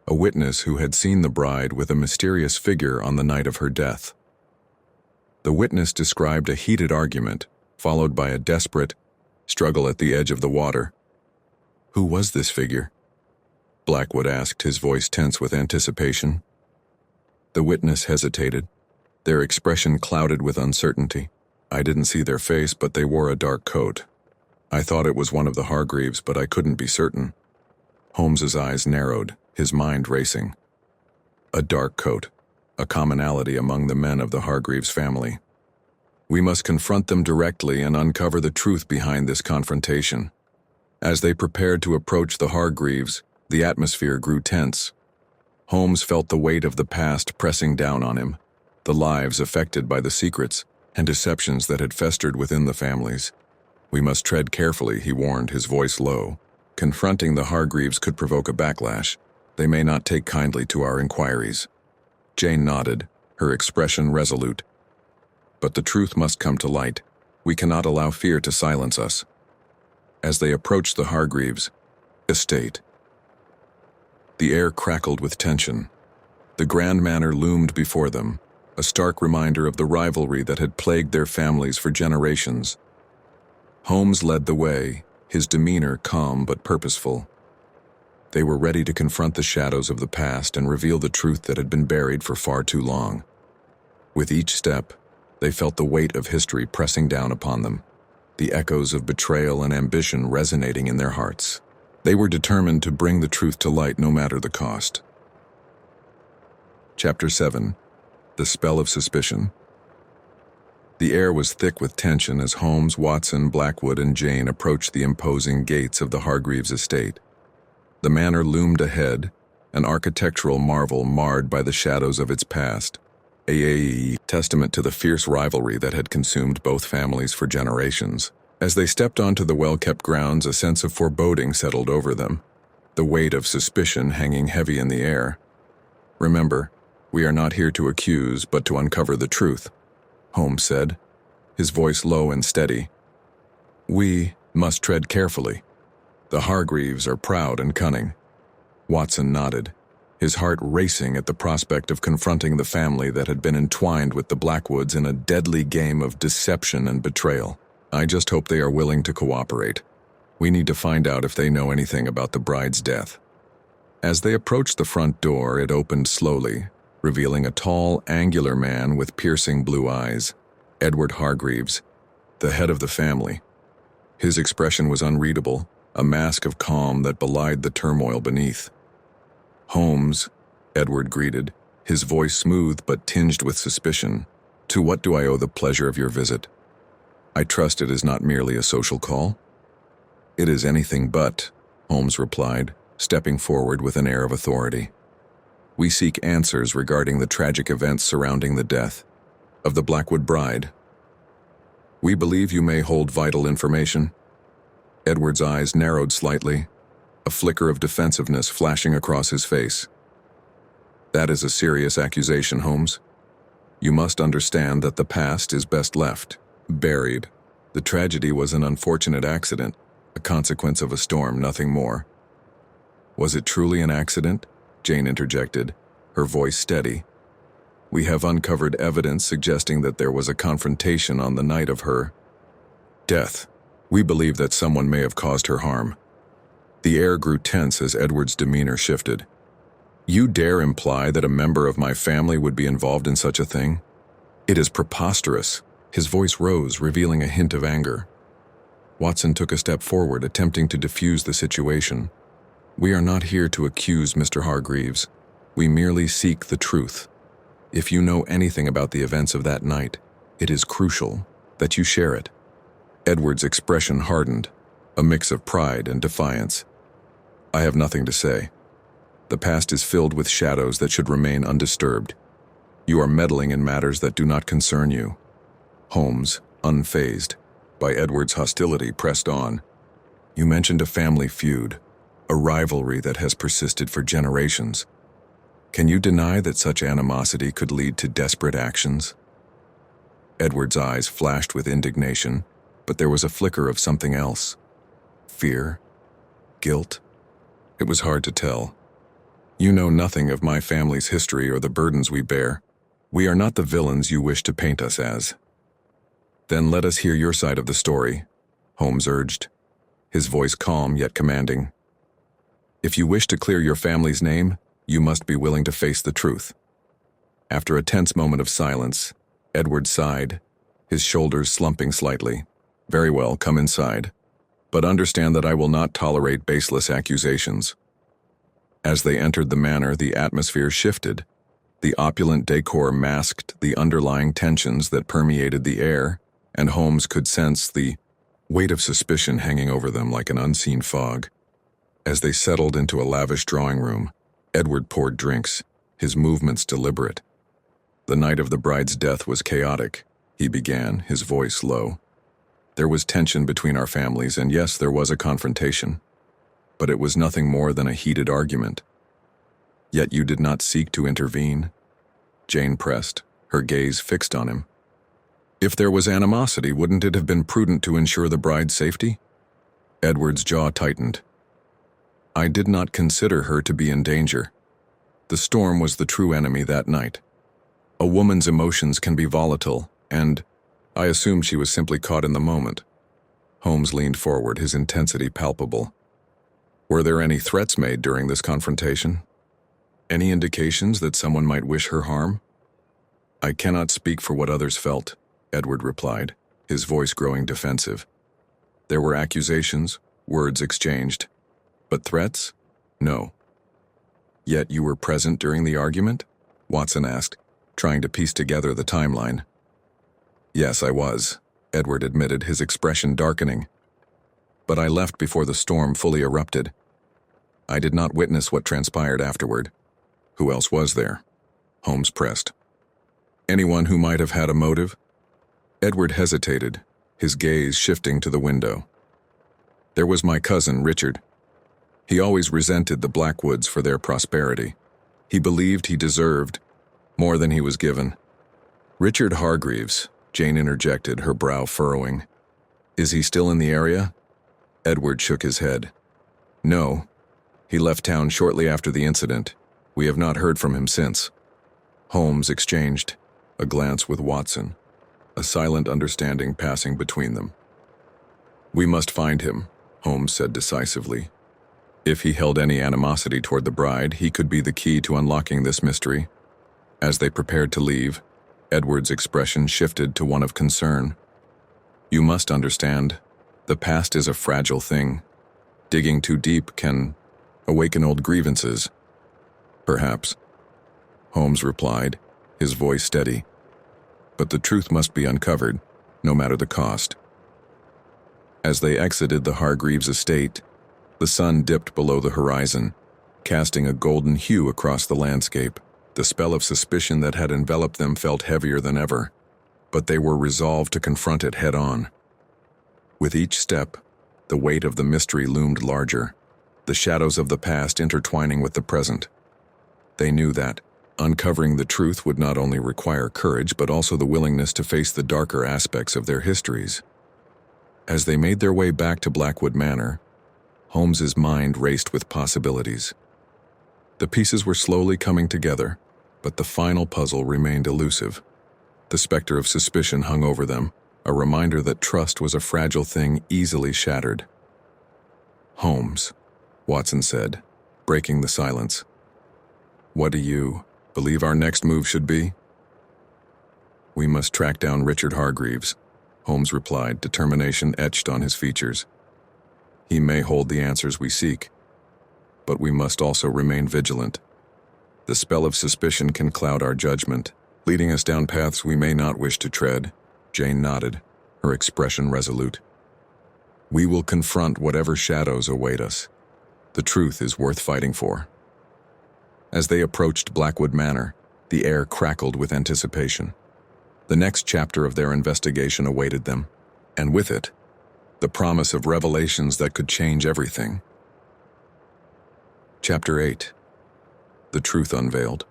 a witness who had seen the bride with a mysterious figure on the night of her death. The witness described a heated argument, followed by a desperate struggle at the edge of the water. "Who was this figure?" Blackwood asked, his voice tense with anticipation. The witness hesitated, their expression clouded with uncertainty. "I didn't see their face, but they wore a dark coat. I thought it was one of the Hargreaves, but I couldn't be certain." Holmes's eyes narrowed, his mind racing. A dark coat, a commonality among the men of the Hargreaves family. We must confront them directly and uncover the truth behind this confrontation. As they prepared to approach the Hargreaves, the atmosphere grew tense. Holmes felt the weight of the past pressing down on him, the lives affected by the secrets and deceptions that had festered within the families. "We must tread carefully," he warned, his voice low. "Confronting the Hargreaves could provoke a backlash. They may not take kindly to our inquiries." Jane nodded, her expression resolute. "But the truth must come to light. We cannot allow fear to silence us." As they approached the Hargreaves' estate, the air crackled with tension. The grand manor loomed before them, a stark reminder of the rivalry that had plagued their families for generations. Holmes led the way, his demeanor calm but purposeful. They were ready to confront the shadows of the past and reveal the truth that had been buried for far too long. With each step, they felt the weight of history pressing down upon them, the echoes of betrayal and ambition resonating in their hearts. They were determined to bring the truth to light no matter the cost. Chapter 7. The Spell of Suspicion. The air was thick with tension as Holmes, Watson, Blackwood, and Jane approached the imposing gates of the Hargreaves estate. The manor loomed ahead, an architectural marvel marred by the shadows of its past, a testament to the fierce rivalry that had consumed both families for generations. As they stepped onto the well-kept grounds, a sense of foreboding settled over them, the weight of suspicion hanging heavy in the air. "Remember, we are not here to accuse, but to uncover the truth," Holmes said, his voice low and steady. "We must tread carefully. The Hargreaves are proud and cunning." Watson nodded, his heart racing at the prospect of confronting the family that had been entwined with the Blackwoods in a deadly game of deception and betrayal. "I just hope they are willing to cooperate. We need to find out if they know anything about the bride's death." As they approached the front door, it opened slowly, revealing a tall, angular man with piercing blue eyes, Edward Hargreaves, the head of the family. His expression was unreadable, a mask of calm that belied the turmoil beneath. "Holmes," Edward greeted, his voice smooth but tinged with suspicion. "To what do I owe the pleasure of your visit? I trust it is not merely a social call?" "It is anything but," Holmes replied, stepping forward with an air of authority. "We seek answers regarding the tragic events surrounding the death of the Blackwood bride. We believe you may hold vital information." Edward's eyes narrowed slightly, a flicker of defensiveness flashing across his face. "That is a serious accusation, Holmes. You must understand that the past is best left buried. The tragedy was an unfortunate accident, a consequence of a storm, nothing more." "Was it truly an accident?" Jane interjected, her voice steady. "We have uncovered evidence suggesting that there was a confrontation on the night of her death. We believe that someone may have caused her harm." The air grew tense as Edward's demeanor shifted. "You dare imply that a member of my family would be involved in such a thing? It is preposterous." His voice rose, revealing a hint of anger. Watson took a step forward, attempting to defuse the situation. "We are not here to accuse Mr. Hargreaves. We merely seek the truth. If you know anything about the events of that night, it is crucial that you share it." Edward's expression hardened, a mix of pride and defiance. "I have nothing to say. The past is filled with shadows that should remain undisturbed. You are meddling in matters that do not concern you." Holmes, unfazed by Edward's hostility, pressed on. "You mentioned a family feud, a rivalry that has persisted for generations. Can you deny that such animosity could lead to desperate actions?" Edward's eyes flashed with indignation, but there was a flicker of something else. Fear? Guilt? It was hard to tell. "You know nothing of my family's history or the burdens we bear. We are not the villains you wish to paint us as." "Then let us hear your side of the story," Holmes urged, his voice calm yet commanding. "If you wish to clear your family's name, you must be willing to face the truth." After a tense moment of silence, Edward sighed, his shoulders slumping slightly. "Very well, come inside. But understand that I will not tolerate baseless accusations." As they entered the manor, the atmosphere shifted. The opulent decor masked the underlying tensions that permeated the air, and Holmes could sense the weight of suspicion hanging over them like an unseen fog. As they settled into a lavish drawing room, Edward poured drinks, his movements deliberate. "The night of the bride's death was chaotic," he began, his voice low. "There was tension between our families, and yes, there was a confrontation. But it was nothing more than a heated argument." "Yet you did not seek to intervene?" Jane pressed, her gaze fixed on him. "If there was animosity, wouldn't it have been prudent to ensure the bride's safety?" Edward's jaw tightened. "I did not consider her to be in danger. The storm was the true enemy that night." A woman's emotions can be volatile, and I assumed she was simply caught in the moment. Holmes leaned forward, his intensity palpable. Were there any threats made during this confrontation? Any indications that someone might wish her harm? I cannot speak for what others felt, Edward replied, his voice growing defensive. There were accusations, words exchanged, but threats? No. Yet you were present during the argument? Watson asked, trying to piece together the timeline. Yes, I was, Edward admitted, his expression darkening. But I left before the storm fully erupted. I did not witness what transpired afterward. Who else was there? Holmes pressed. Anyone who might have had a motive? Edward hesitated, his gaze shifting to the window. There was my cousin, Richard. He always resented the Blackwoods for their prosperity. He believed he deserved more than he was given. Richard Hargreaves, Jane interjected, her brow furrowing. Is he still in the area? Edward shook his head. No. He left town shortly after the incident. We have not heard from him since. Holmes exchanged a glance with Watson, a silent understanding passing between them. We must find him, Holmes said decisively. If he held any animosity toward the bride, he could be the key to unlocking this mystery. As they prepared to leave, Edward's expression shifted to one of concern. You must understand, the past is a fragile thing. Digging too deep can awaken old grievances. Perhaps, Holmes replied, his voice steady. But the truth must be uncovered, no matter the cost. As they exited the Hargreaves estate, the sun dipped below the horizon, casting a golden hue across the landscape. The spell of suspicion that had enveloped them felt heavier than ever, but they were resolved to confront it head-on. With each step, the weight of the mystery loomed larger, the shadows of the past intertwining with the present. They knew that uncovering the truth would not only require courage but also the willingness to face the darker aspects of their histories. As they made their way back to Blackwood Manor, Holmes's mind raced with possibilities. The pieces were slowly coming together, but the final puzzle remained elusive. The specter of suspicion hung over them, a reminder that trust was a fragile thing easily shattered. Holmes, Watson said, breaking the silence. What do you believe our next move should be? We must track down Richard Hargreaves, Holmes replied, determination etched on his features. He may hold the answers we seek, but we must also remain vigilant. The spell of suspicion can cloud our judgment, leading us down paths we may not wish to tread. Jane nodded, her expression resolute. We will confront whatever shadows await us. The truth is worth fighting for. As they approached Blackwood Manor, the air crackled with anticipation. The next chapter of their investigation awaited them, and with it, the promise of revelations that could change everything. Chapter 8. The Truth Unveiled.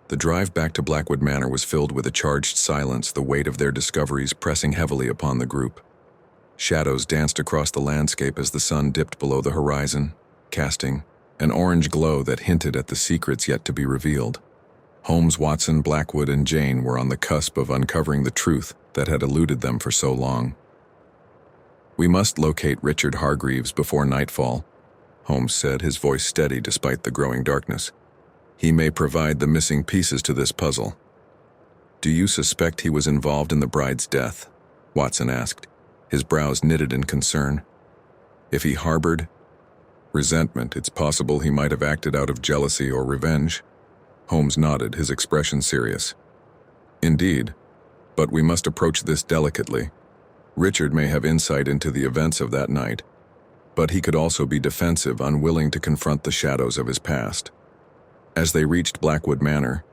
The drive back to Blackwood Manor was filled with a charged silence, the weight of their discoveries pressing heavily upon the group. Shadows danced across the landscape as the sun dipped below the horizon, casting an orange glow that hinted at the secrets yet to be revealed. Holmes, Watson, Blackwood, and Jane were on the cusp of uncovering the truth that had eluded them for so long. We must locate Richard Hargreaves before nightfall, Holmes said, his voice steady despite the growing darkness. He may provide the missing pieces to this puzzle. Do you suspect he was involved in the bride's death? Watson asked, his brows knitted in concern. If he harbored resentment, it's possible he might have acted out of jealousy or revenge. Holmes nodded, his expression serious. Indeed, but we must approach this delicately. Richard may have insight into the events of that night, but he could also be defensive, unwilling to confront the shadows of his past. As they reached Blackwood Manor,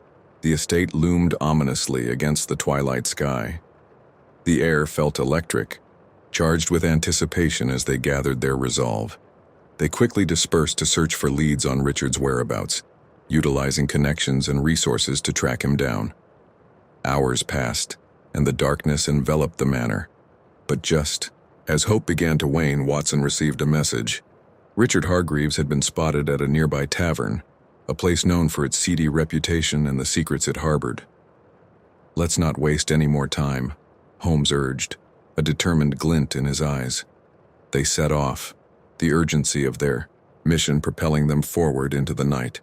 the estate loomed ominously against the twilight sky. The air felt electric, charged with anticipation as they gathered their resolve. They quickly dispersed to search for leads on Richard's whereabouts, utilizing connections and resources to track him down. Hours passed, and the darkness enveloped the manor. But just as hope began to wane, Watson received a message. Richard Hargreaves had been spotted at a nearby tavern, a place known for its seedy reputation and the secrets it harbored. "Let's not waste any more time," Holmes urged, a determined glint in his eyes. They set off, the urgency of their mission propelling them forward into the night.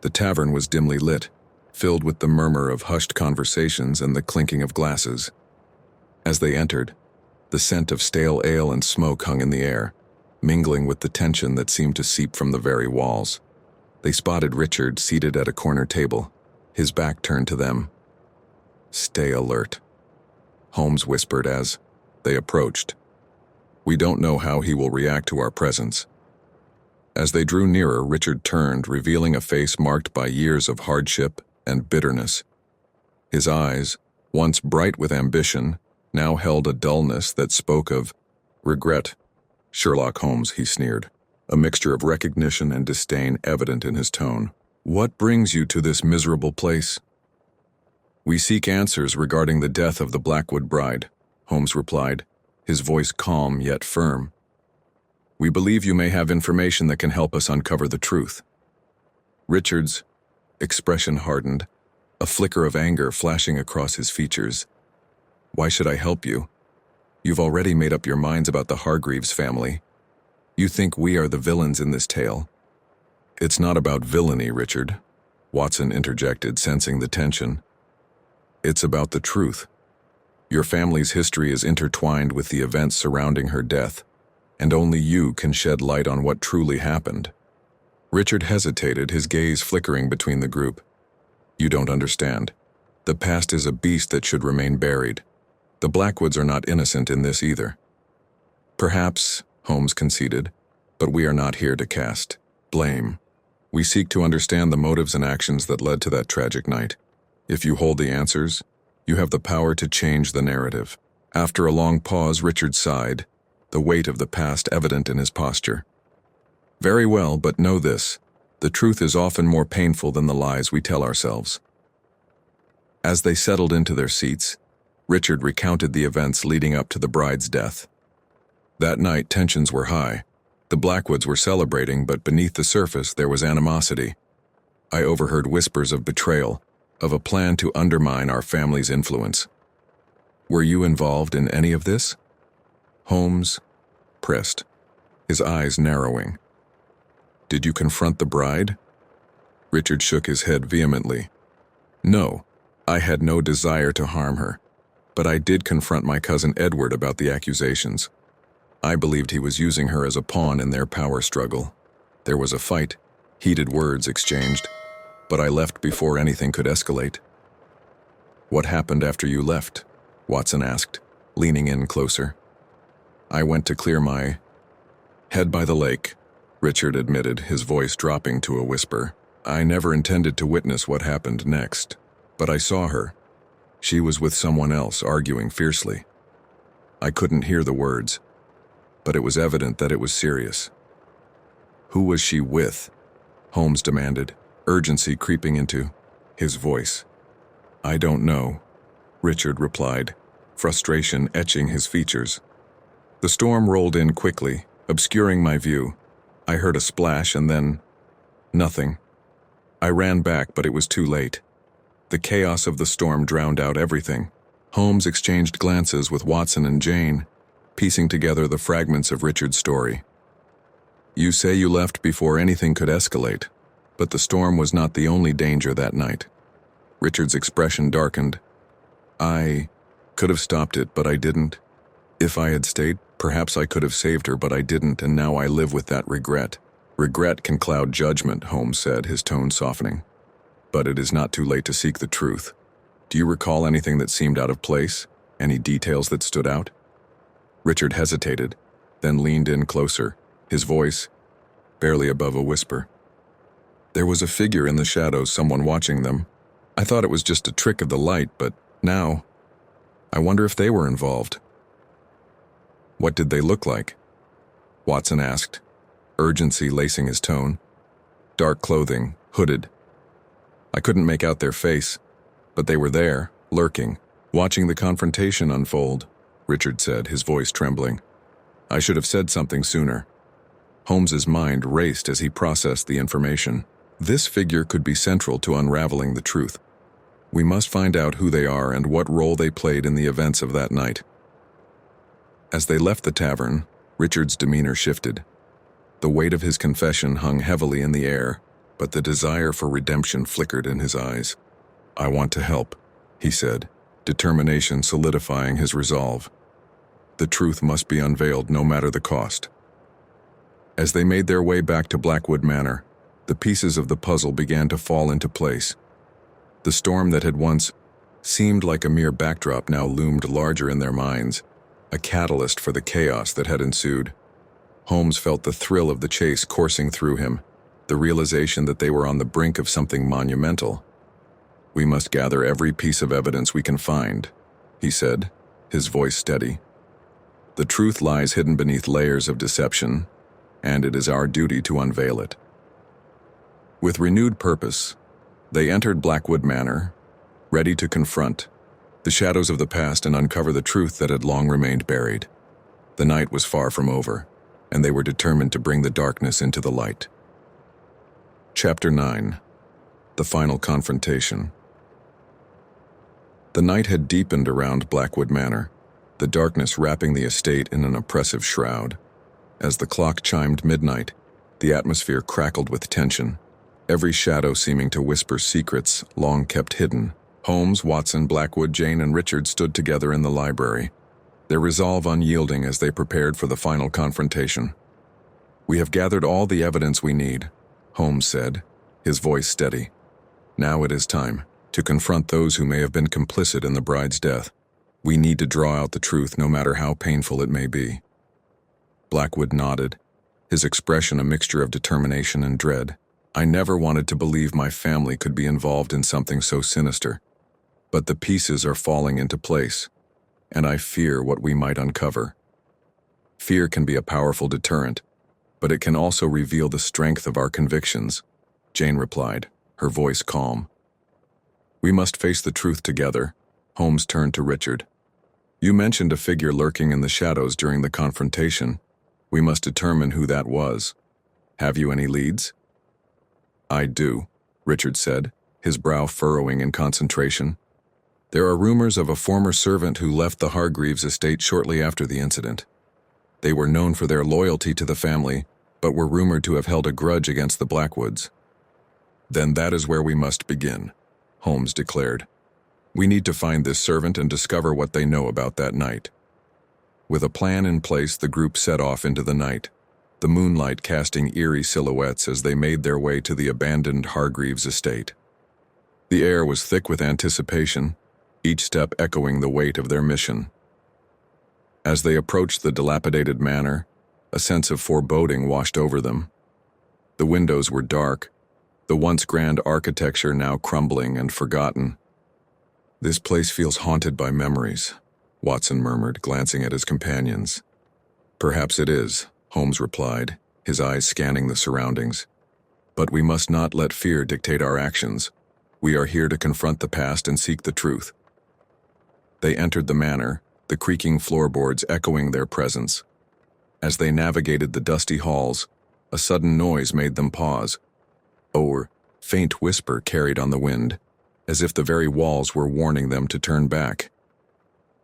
The tavern was dimly lit, filled with the murmur of hushed conversations and the clinking of glasses. As they entered, the scent of stale ale and smoke hung in the air, mingling with the tension that seemed to seep from the very walls. They spotted Richard seated at a corner table, his back turned to them. "Stay alert," Holmes whispered as they approached. "We don't know how he will react to our presence." As they drew nearer, Richard turned, revealing a face marked by years of hardship and bitterness. His eyes, once bright with ambition, now held a dullness that spoke of regret. "Sherlock Holmes," he sneered, a mixture of recognition and disdain evident in his tone. "What brings you to this miserable place?" "We seek answers regarding the death of the Blackwood bride," Holmes replied, his voice calm yet firm. "We believe you may have information that can help us uncover the truth." Richard's expression hardened, a flicker of anger flashing across his features. "Why should I help you? You've already made up your minds about the Hargreaves family. You think we are the villains in this tale." "It's not about villainy, Richard," Watson interjected, sensing the tension. "It's about the truth. Your family's history is intertwined with the events surrounding her death, and only you can shed light on what truly happened." Richard hesitated, his gaze flickering between the group. "You don't understand. The past is a beast that should remain buried. The Blackwoods are not innocent in this either." "Perhaps," Holmes conceded, "but we are not here to cast blame. We seek to understand the motives and actions that led to that tragic night. If you hold the answers, you have the power to change the narrative." After a long pause, Richard sighed, the weight of the past evident in his posture. "Very well, but know this. The truth is often more painful than the lies we tell ourselves." As they settled into their seats, Richard recounted the events leading up to the bride's death. That night, tensions were high. The Blackwoods were celebrating, but beneath the surface there was animosity. "I overheard whispers of betrayal, of a plan to undermine our family's influence." "Were you involved in any of this?" Holmes pressed, his eyes narrowing. "Did you confront the bride?" Richard shook his head vehemently. "No, I had no desire to harm her, but I did confront my cousin Edward about the accusations. I believed he was using her as a pawn in their power struggle. There was a fight, heated words exchanged, but I left before anything could escalate." "What happened after you left?" Watson asked, leaning in closer. "I went to clear my head by the lake," Richard admitted, his voice dropping to a whisper. "I never intended to witness what happened next, but I saw her. She was with someone else, arguing fiercely. I couldn't hear the words, but it was evident that it was serious." "Who was she with?" Holmes demanded, urgency creeping into his voice. "I don't know," Richard replied, frustration etching his features. "The storm rolled in quickly, obscuring my view. I heard a splash and then nothing. I ran back, but it was too late. The chaos of the storm drowned out everything." Holmes exchanged glances with Watson and Jane, piecing together the fragments of Richard's story. "You say you left before anything could escalate, but the storm was not the only danger that night." Richard's expression darkened. "I could have stopped it, but I didn't. If I had stayed, perhaps I could have saved her, but I didn't, and now I live with that regret." "Regret can cloud judgment," Holmes said, his tone softening. "But it is not too late to seek the truth. Do you recall anything that seemed out of place? Any details that stood out?" Richard hesitated, then leaned in closer, his voice barely above a whisper. "There was a figure in the shadows, someone watching them. I thought it was just a trick of the light, but now I wonder if they were involved." "What did they look like?" Watson asked, urgency lacing his tone. "Dark clothing, hooded. I couldn't make out their face, but they were there, lurking, watching the confrontation unfold," Richard said, his voice trembling. "I should have said something sooner." Holmes's mind raced as he processed the information. This figure could be central to unraveling the truth. We must find out who they are and what role they played in the events of that night. As they left the tavern, Richard's demeanor shifted. The weight of his confession hung heavily in the air, but the desire for redemption flickered in his eyes. "I want to help," he said, determination solidifying his resolve. The truth must be unveiled no matter the cost. As they made their way back to Blackwood Manor, the pieces of the puzzle began to fall into place. The storm that had once seemed like a mere backdrop now loomed larger in their minds, a catalyst for the chaos that had ensued. Holmes felt the thrill of the chase coursing through him, the realization that they were on the brink of something monumental. "We must gather every piece of evidence we can find," he said, his voice steady. "The truth lies hidden beneath layers of deception, and it is our duty to unveil it." With renewed purpose, they entered Blackwood Manor, ready to confront the shadows of the past and uncover the truth that had long remained buried. The night was far from over, and they were determined to bring the darkness into the light. Chapter 9. The Final Confrontation. The night had deepened around Blackwood Manor, the darkness wrapping the estate in an oppressive shroud. As the clock chimed midnight, the atmosphere crackled with tension, every shadow seeming to whisper secrets long kept hidden. Holmes, Watson, Blackwood, Jane, and Richard stood together in the library, their resolve unyielding as they prepared for the final confrontation. "We have gathered all the evidence we need," Holmes said, his voice steady. "Now it is time to confront those who may have been complicit in the bride's death. We need to draw out the truth no matter how painful it may be." Blackwood nodded, his expression a mixture of determination and dread. "I never wanted to believe my family could be involved in something so sinister, but the pieces are falling into place, and I fear what we might uncover." Fear can be a powerful deterrent, but it can also reveal the strength of our convictions, Jane replied, her voice calm. "We must face the truth together." Holmes turned to Richard. "You mentioned a figure lurking in the shadows during the confrontation. We must determine who that was. Have you any leads?" "I do," Richard said, his brow furrowing in concentration. "There are rumors of a former servant who left the Hargreaves estate shortly after the incident. They were known for their loyalty to the family, but were rumored to have held a grudge against the Blackwoods." "Then that is where we must begin," Holmes declared. "We need to find this servant and discover what they know about that night." With a plan in place, the group set off into the night, the moonlight casting eerie silhouettes as they made their way to the abandoned Hargreaves estate. The air was thick with anticipation, each step echoing the weight of their mission. As they approached the dilapidated manor, a sense of foreboding washed over them. The windows were dark, the once grand architecture now crumbling and forgotten. "This place feels haunted by memories," Watson murmured, glancing at his companions. "Perhaps it is," Holmes replied, his eyes scanning the surroundings. "But we must not let fear dictate our actions. We are here to confront the past and seek the truth." They entered the manor, the creaking floorboards echoing their presence. As they navigated the dusty halls, a sudden noise made them pause. A faint whisper carried on the wind, as if the very walls were warning them to turn back.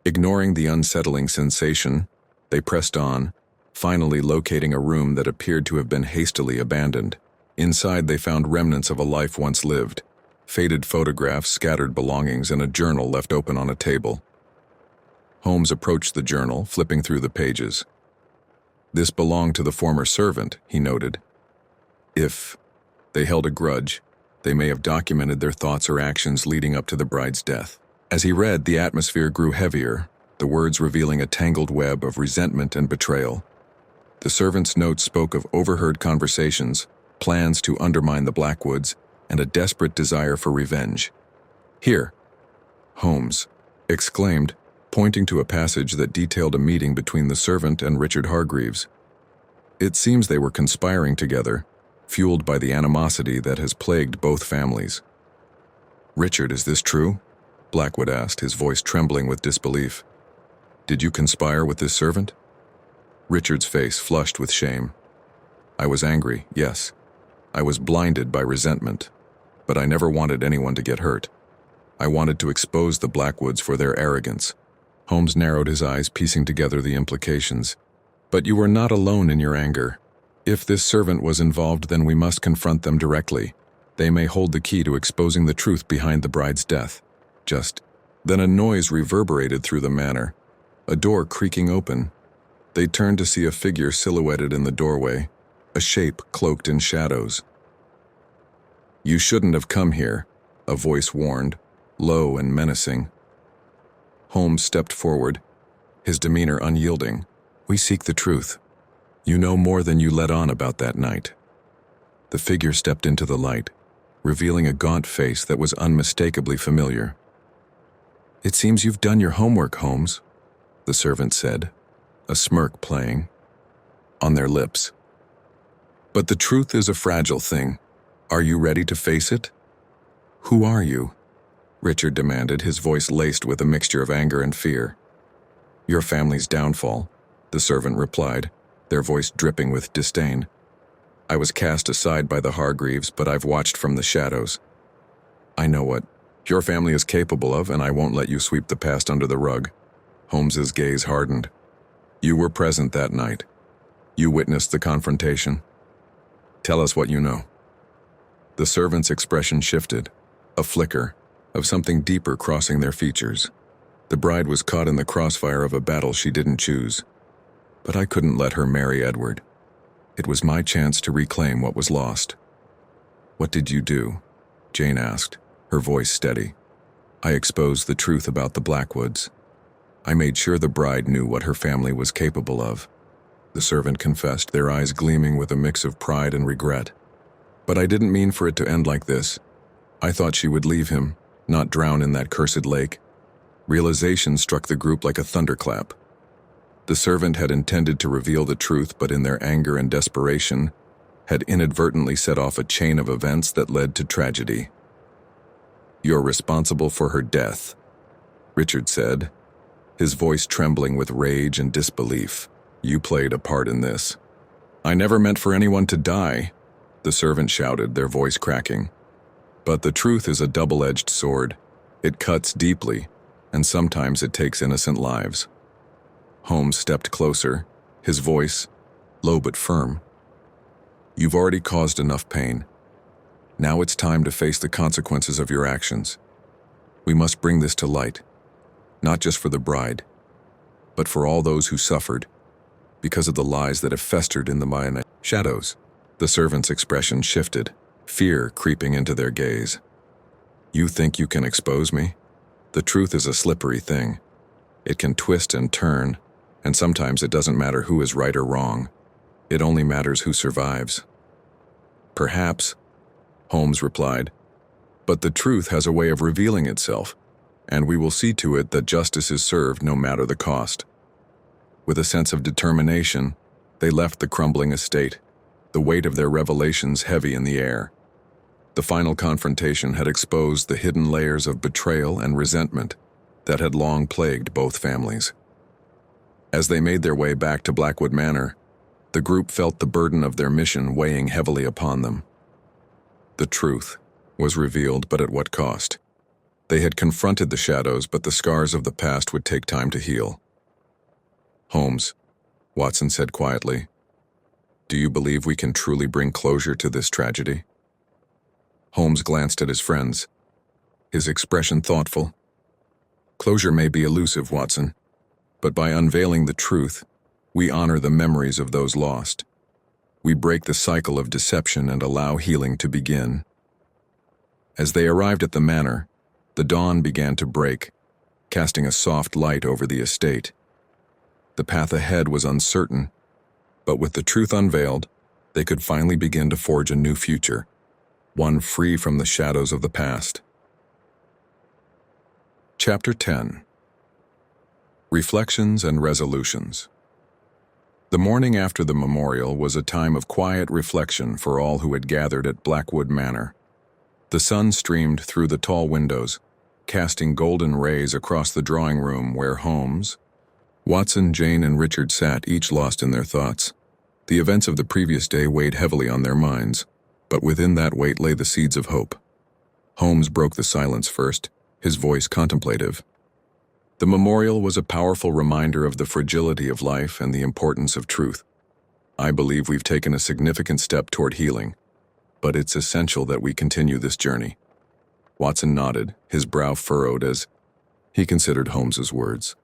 Ignoring the unsettling sensation, they pressed on, finally locating a room that appeared to have been hastily abandoned. Inside they found remnants of a life once lived, faded photographs, scattered belongings, and a journal left open on a table. Holmes approached the journal, flipping through the pages. This belonged to the former servant, he noted. If they held a grudge, they may have documented their thoughts or actions leading up to the bride's death. As he read, the atmosphere grew heavier, the words revealing a tangled web of resentment and betrayal. The servant's notes spoke of overheard conversations, plans to undermine the Blackwoods, and a desperate desire for revenge. "Here," Holmes exclaimed, pointing to a passage that detailed a meeting between the servant and Richard Hargreaves. "It seems they were conspiring together, fueled by the animosity that has plagued both families." "Richard, is this true?" Blackwood asked, his voice trembling with disbelief. "Did you conspire with this servant?" Richard's face flushed with shame. "I was angry, yes. I was blinded by resentment, but I never wanted anyone to get hurt. I wanted to expose the Blackwoods for their arrogance. Holmes narrowed his eyes, piecing together the implications. But you were not alone in your anger. If this servant was involved, then we must confront them directly. They may hold the key to exposing the truth behind the bride's death. Then a noise reverberated through the manor, a door creaking open. They turned to see a figure silhouetted in the doorway, a shape cloaked in shadows. "You shouldn't have come here," a voice warned, low and menacing. Holmes stepped forward, his demeanor unyielding. "We seek the truth. You know more than you let on about that night." The figure stepped into the light, revealing a gaunt face that was unmistakably familiar. "It seems you've done your homework, Holmes," the servant said, a smirk playing on their lips. "But the truth is a fragile thing. Are you ready to face it?" "Who are you?" Richard demanded, his voice laced with a mixture of anger and fear. "Your family's downfall," the servant replied, their voice dripping with disdain. "I was cast aside by the Hargreaves, but I've watched from the shadows. I know what your family is capable of, and I won't let you sweep the past under the rug." Holmes's gaze hardened. "You were present that night. You witnessed the confrontation. Tell us what you know." The servant's expression shifted, a flicker of something deeper crossing their features. The bride was caught in the crossfire of a battle she didn't choose. But I couldn't let her marry Edward. It was my chance to reclaim what was lost. "What did you do?" Jane asked, her voice steady. "I exposed the truth about the Blackwoods. I made sure the bride knew what her family was capable of," the servant confessed, their eyes gleaming with a mix of pride and regret. "But I didn't mean for it to end like this. I thought she would leave him, not drown in that cursed lake." Realization struck the group like a thunderclap. The servant had intended to reveal the truth, but in their anger and desperation, had inadvertently set off a chain of events that led to tragedy. "You're responsible for her death," Richard said, his voice trembling with rage and disbelief. "You played a part in this." "I never meant for anyone to die," the servant shouted, their voice cracking. "But the truth is a double-edged sword. It cuts deeply, and sometimes it takes innocent lives." Holmes stepped closer, his voice low but firm. "You've already caused enough pain. Now it's time to face the consequences of your actions. We must bring this to light, not just for the bride, but for all those who suffered because of the lies that have festered in the mind." "Shadows." The servant's expression shifted, fear creeping into their gaze. "You think you can expose me? The truth is a slippery thing. It can twist and turn, and sometimes it doesn't matter who is right or wrong. It only matters who survives." "Perhaps," Holmes replied, "but the truth has a way of revealing itself, and we will see to it that justice is served no matter the cost." With a sense of determination, they left the crumbling estate, the weight of their revelations heavy in the air. The final confrontation had exposed the hidden layers of betrayal and resentment that had long plagued both families. As they made their way back to Blackwood Manor, the group felt the burden of their mission weighing heavily upon them. The truth was revealed, but at what cost? They had confronted the shadows, but the scars of the past would take time to heal. "Holmes," Watson said quietly, "do you believe we can truly bring closure to this tragedy?" Holmes glanced at his friends, his expression thoughtful. "Closure may be elusive, Watson, but by unveiling the truth, we honor the memories of those lost. We break the cycle of deception and allow healing to begin." As they arrived at the manor, the dawn began to break, casting a soft light over the estate. The path ahead was uncertain, but with the truth unveiled, they could finally begin to forge a new future, one free from the shadows of the past. Chapter 10. Reflections and Resolutions. The morning after the memorial was a time of quiet reflection for all who had gathered at Blackwood Manor. The sun streamed through the tall windows, casting golden rays across the drawing room where Holmes, Watson, Jane, and Richard sat, each lost in their thoughts. The events of the previous day weighed heavily on their minds. But within that weight lay the seeds of hope. Holmes broke the silence first, his voice contemplative. The memorial was a powerful reminder of the fragility of life and the importance of truth. I believe we've taken a significant step toward healing, but it's essential that we continue this journey. Watson nodded, his brow furrowed as he considered Holmes's words.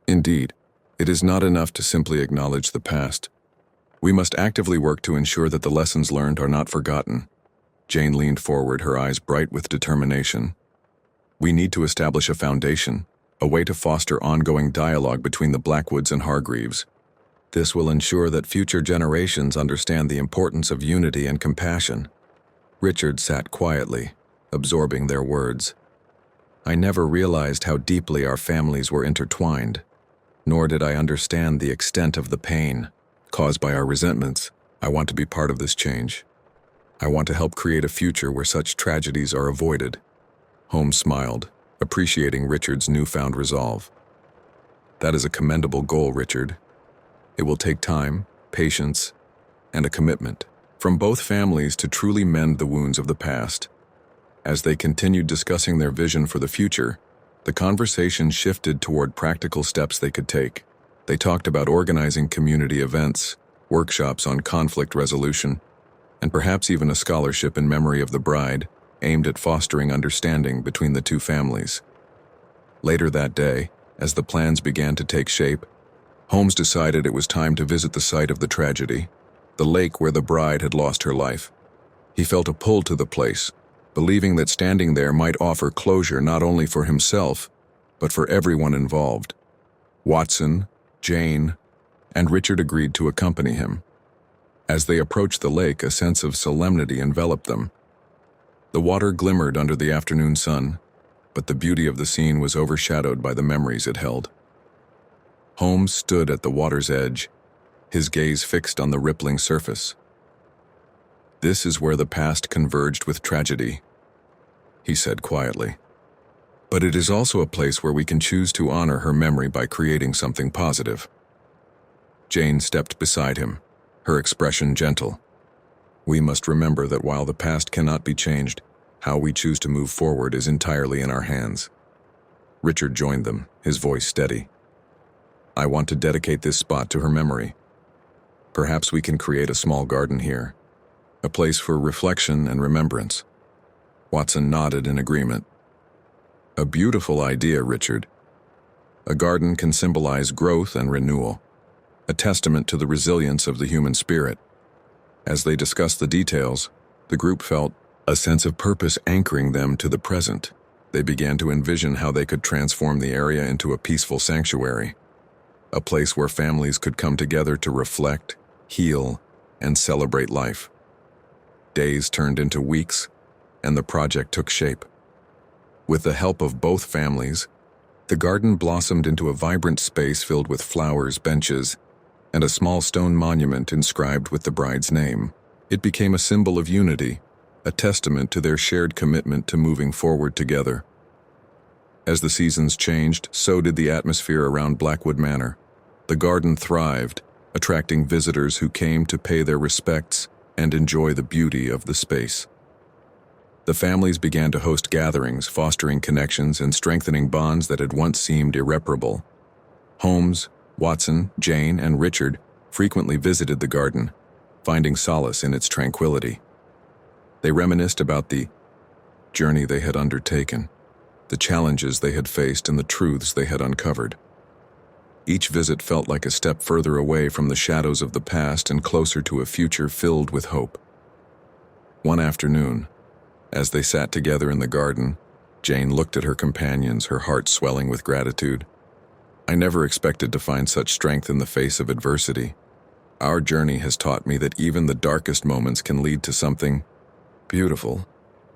Indeed, it is not enough to simply acknowledge the past. We must actively work to ensure that the lessons learned are not forgotten. Jane leaned forward, her eyes bright with determination. We need to establish a foundation, a way to foster ongoing dialogue between the Blackwoods and Hargreaves. This will ensure that future generations understand the importance of unity and compassion. Richard sat quietly, absorbing their words. I never realized how deeply our families were intertwined, nor did I understand the extent of the pain caused by our resentments. I want to be part of this change. I want to help create a future where such tragedies are avoided. Holmes smiled, appreciating Richard's newfound resolve. That is a commendable goal, Richard. It will take time, patience, and a commitment from both families to truly mend the wounds of the past. As they continued discussing their vision for the future, the conversation shifted toward practical steps they could take. They talked about organizing community events, workshops on conflict resolution, and perhaps even a scholarship in memory of the bride, aimed at fostering understanding between the two families. Later that day, as the plans began to take shape, Holmes decided it was time to visit the site of the tragedy, the lake where the bride had lost her life. He felt a pull to the place, believing that standing there might offer closure not only for himself, but for everyone involved. Watson, Jane, and Richard agreed to accompany him. As they approached the lake, a sense of solemnity enveloped them. The water glimmered under the afternoon sun, but the beauty of the scene was overshadowed by the memories it held. Holmes stood at the water's edge, his gaze fixed on the rippling surface. This is where the past converged with tragedy, he said quietly. But it is also a place where we can choose to honor her memory by creating something positive. Jane stepped beside him, her expression gentle. We must remember that while the past cannot be changed, how we choose to move forward is entirely in our hands. Richard joined them, his voice steady. I want to dedicate this spot to her memory. Perhaps we can create a small garden here, a place for reflection and remembrance. Watson nodded in agreement. A beautiful idea, Richard. A garden can symbolize growth and renewal, a testament to the resilience of the human spirit. As they discussed the details, the group felt a sense of purpose anchoring them to the present. They began to envision how they could transform the area into a peaceful sanctuary, a place where families could come together to reflect, heal, and celebrate life. Days turned into weeks, and the project took shape. With the help of both families, the garden blossomed into a vibrant space filled with flowers, benches, and a small stone monument inscribed with the bride's name. It became a symbol of unity, a testament to their shared commitment to moving forward together. As the seasons changed, so did the atmosphere around Blackwood Manor. The garden thrived, attracting visitors who came to pay their respects and enjoy the beauty of the space. The families began to host gatherings, fostering connections and strengthening bonds that had once seemed irreparable. Holmes, Watson, Jane, and Richard frequently visited the garden, finding solace in its tranquility. They reminisced about the journey they had undertaken, the challenges they had faced, and the truths they had uncovered. Each visit felt like a step further away from the shadows of the past and closer to a future filled with hope. One afternoon, as they sat together in the garden, Jane looked at her companions, her heart swelling with gratitude. I never expected to find such strength in the face of adversity. Our journey has taught me that even the darkest moments can lead to something beautiful.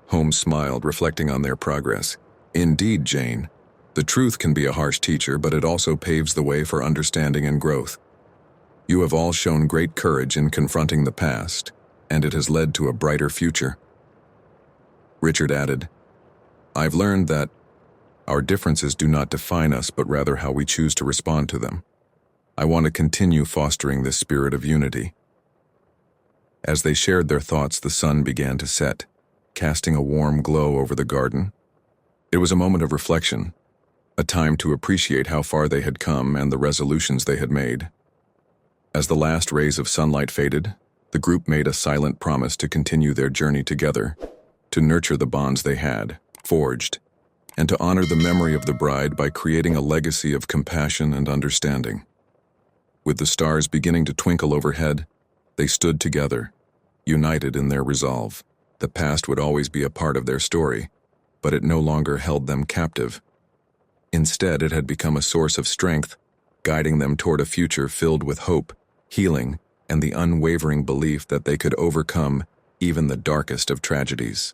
Holmes smiled, reflecting on their progress. Indeed, Jane. The truth can be a harsh teacher, but it also paves the way for understanding and growth. You have all shown great courage in confronting the past, and it has led to a brighter future. Richard added, I've learned that our differences do not define us, but rather how we choose to respond to them. I want to continue fostering this spirit of unity. As they shared their thoughts, the sun began to set, casting a warm glow over the garden. It was a moment of reflection, a time to appreciate how far they had come and the resolutions they had made. As the last rays of sunlight faded, the group made a silent promise to continue their journey together, to nurture the bonds they had forged, and to honor the memory of the bride by creating a legacy of compassion and understanding. With the stars beginning to twinkle overhead, they stood together, united in their resolve. The past would always be a part of their story, but it no longer held them captive. Instead, it had become a source of strength, guiding them toward a future filled with hope, healing, and the unwavering belief that they could overcome even the darkest of tragedies.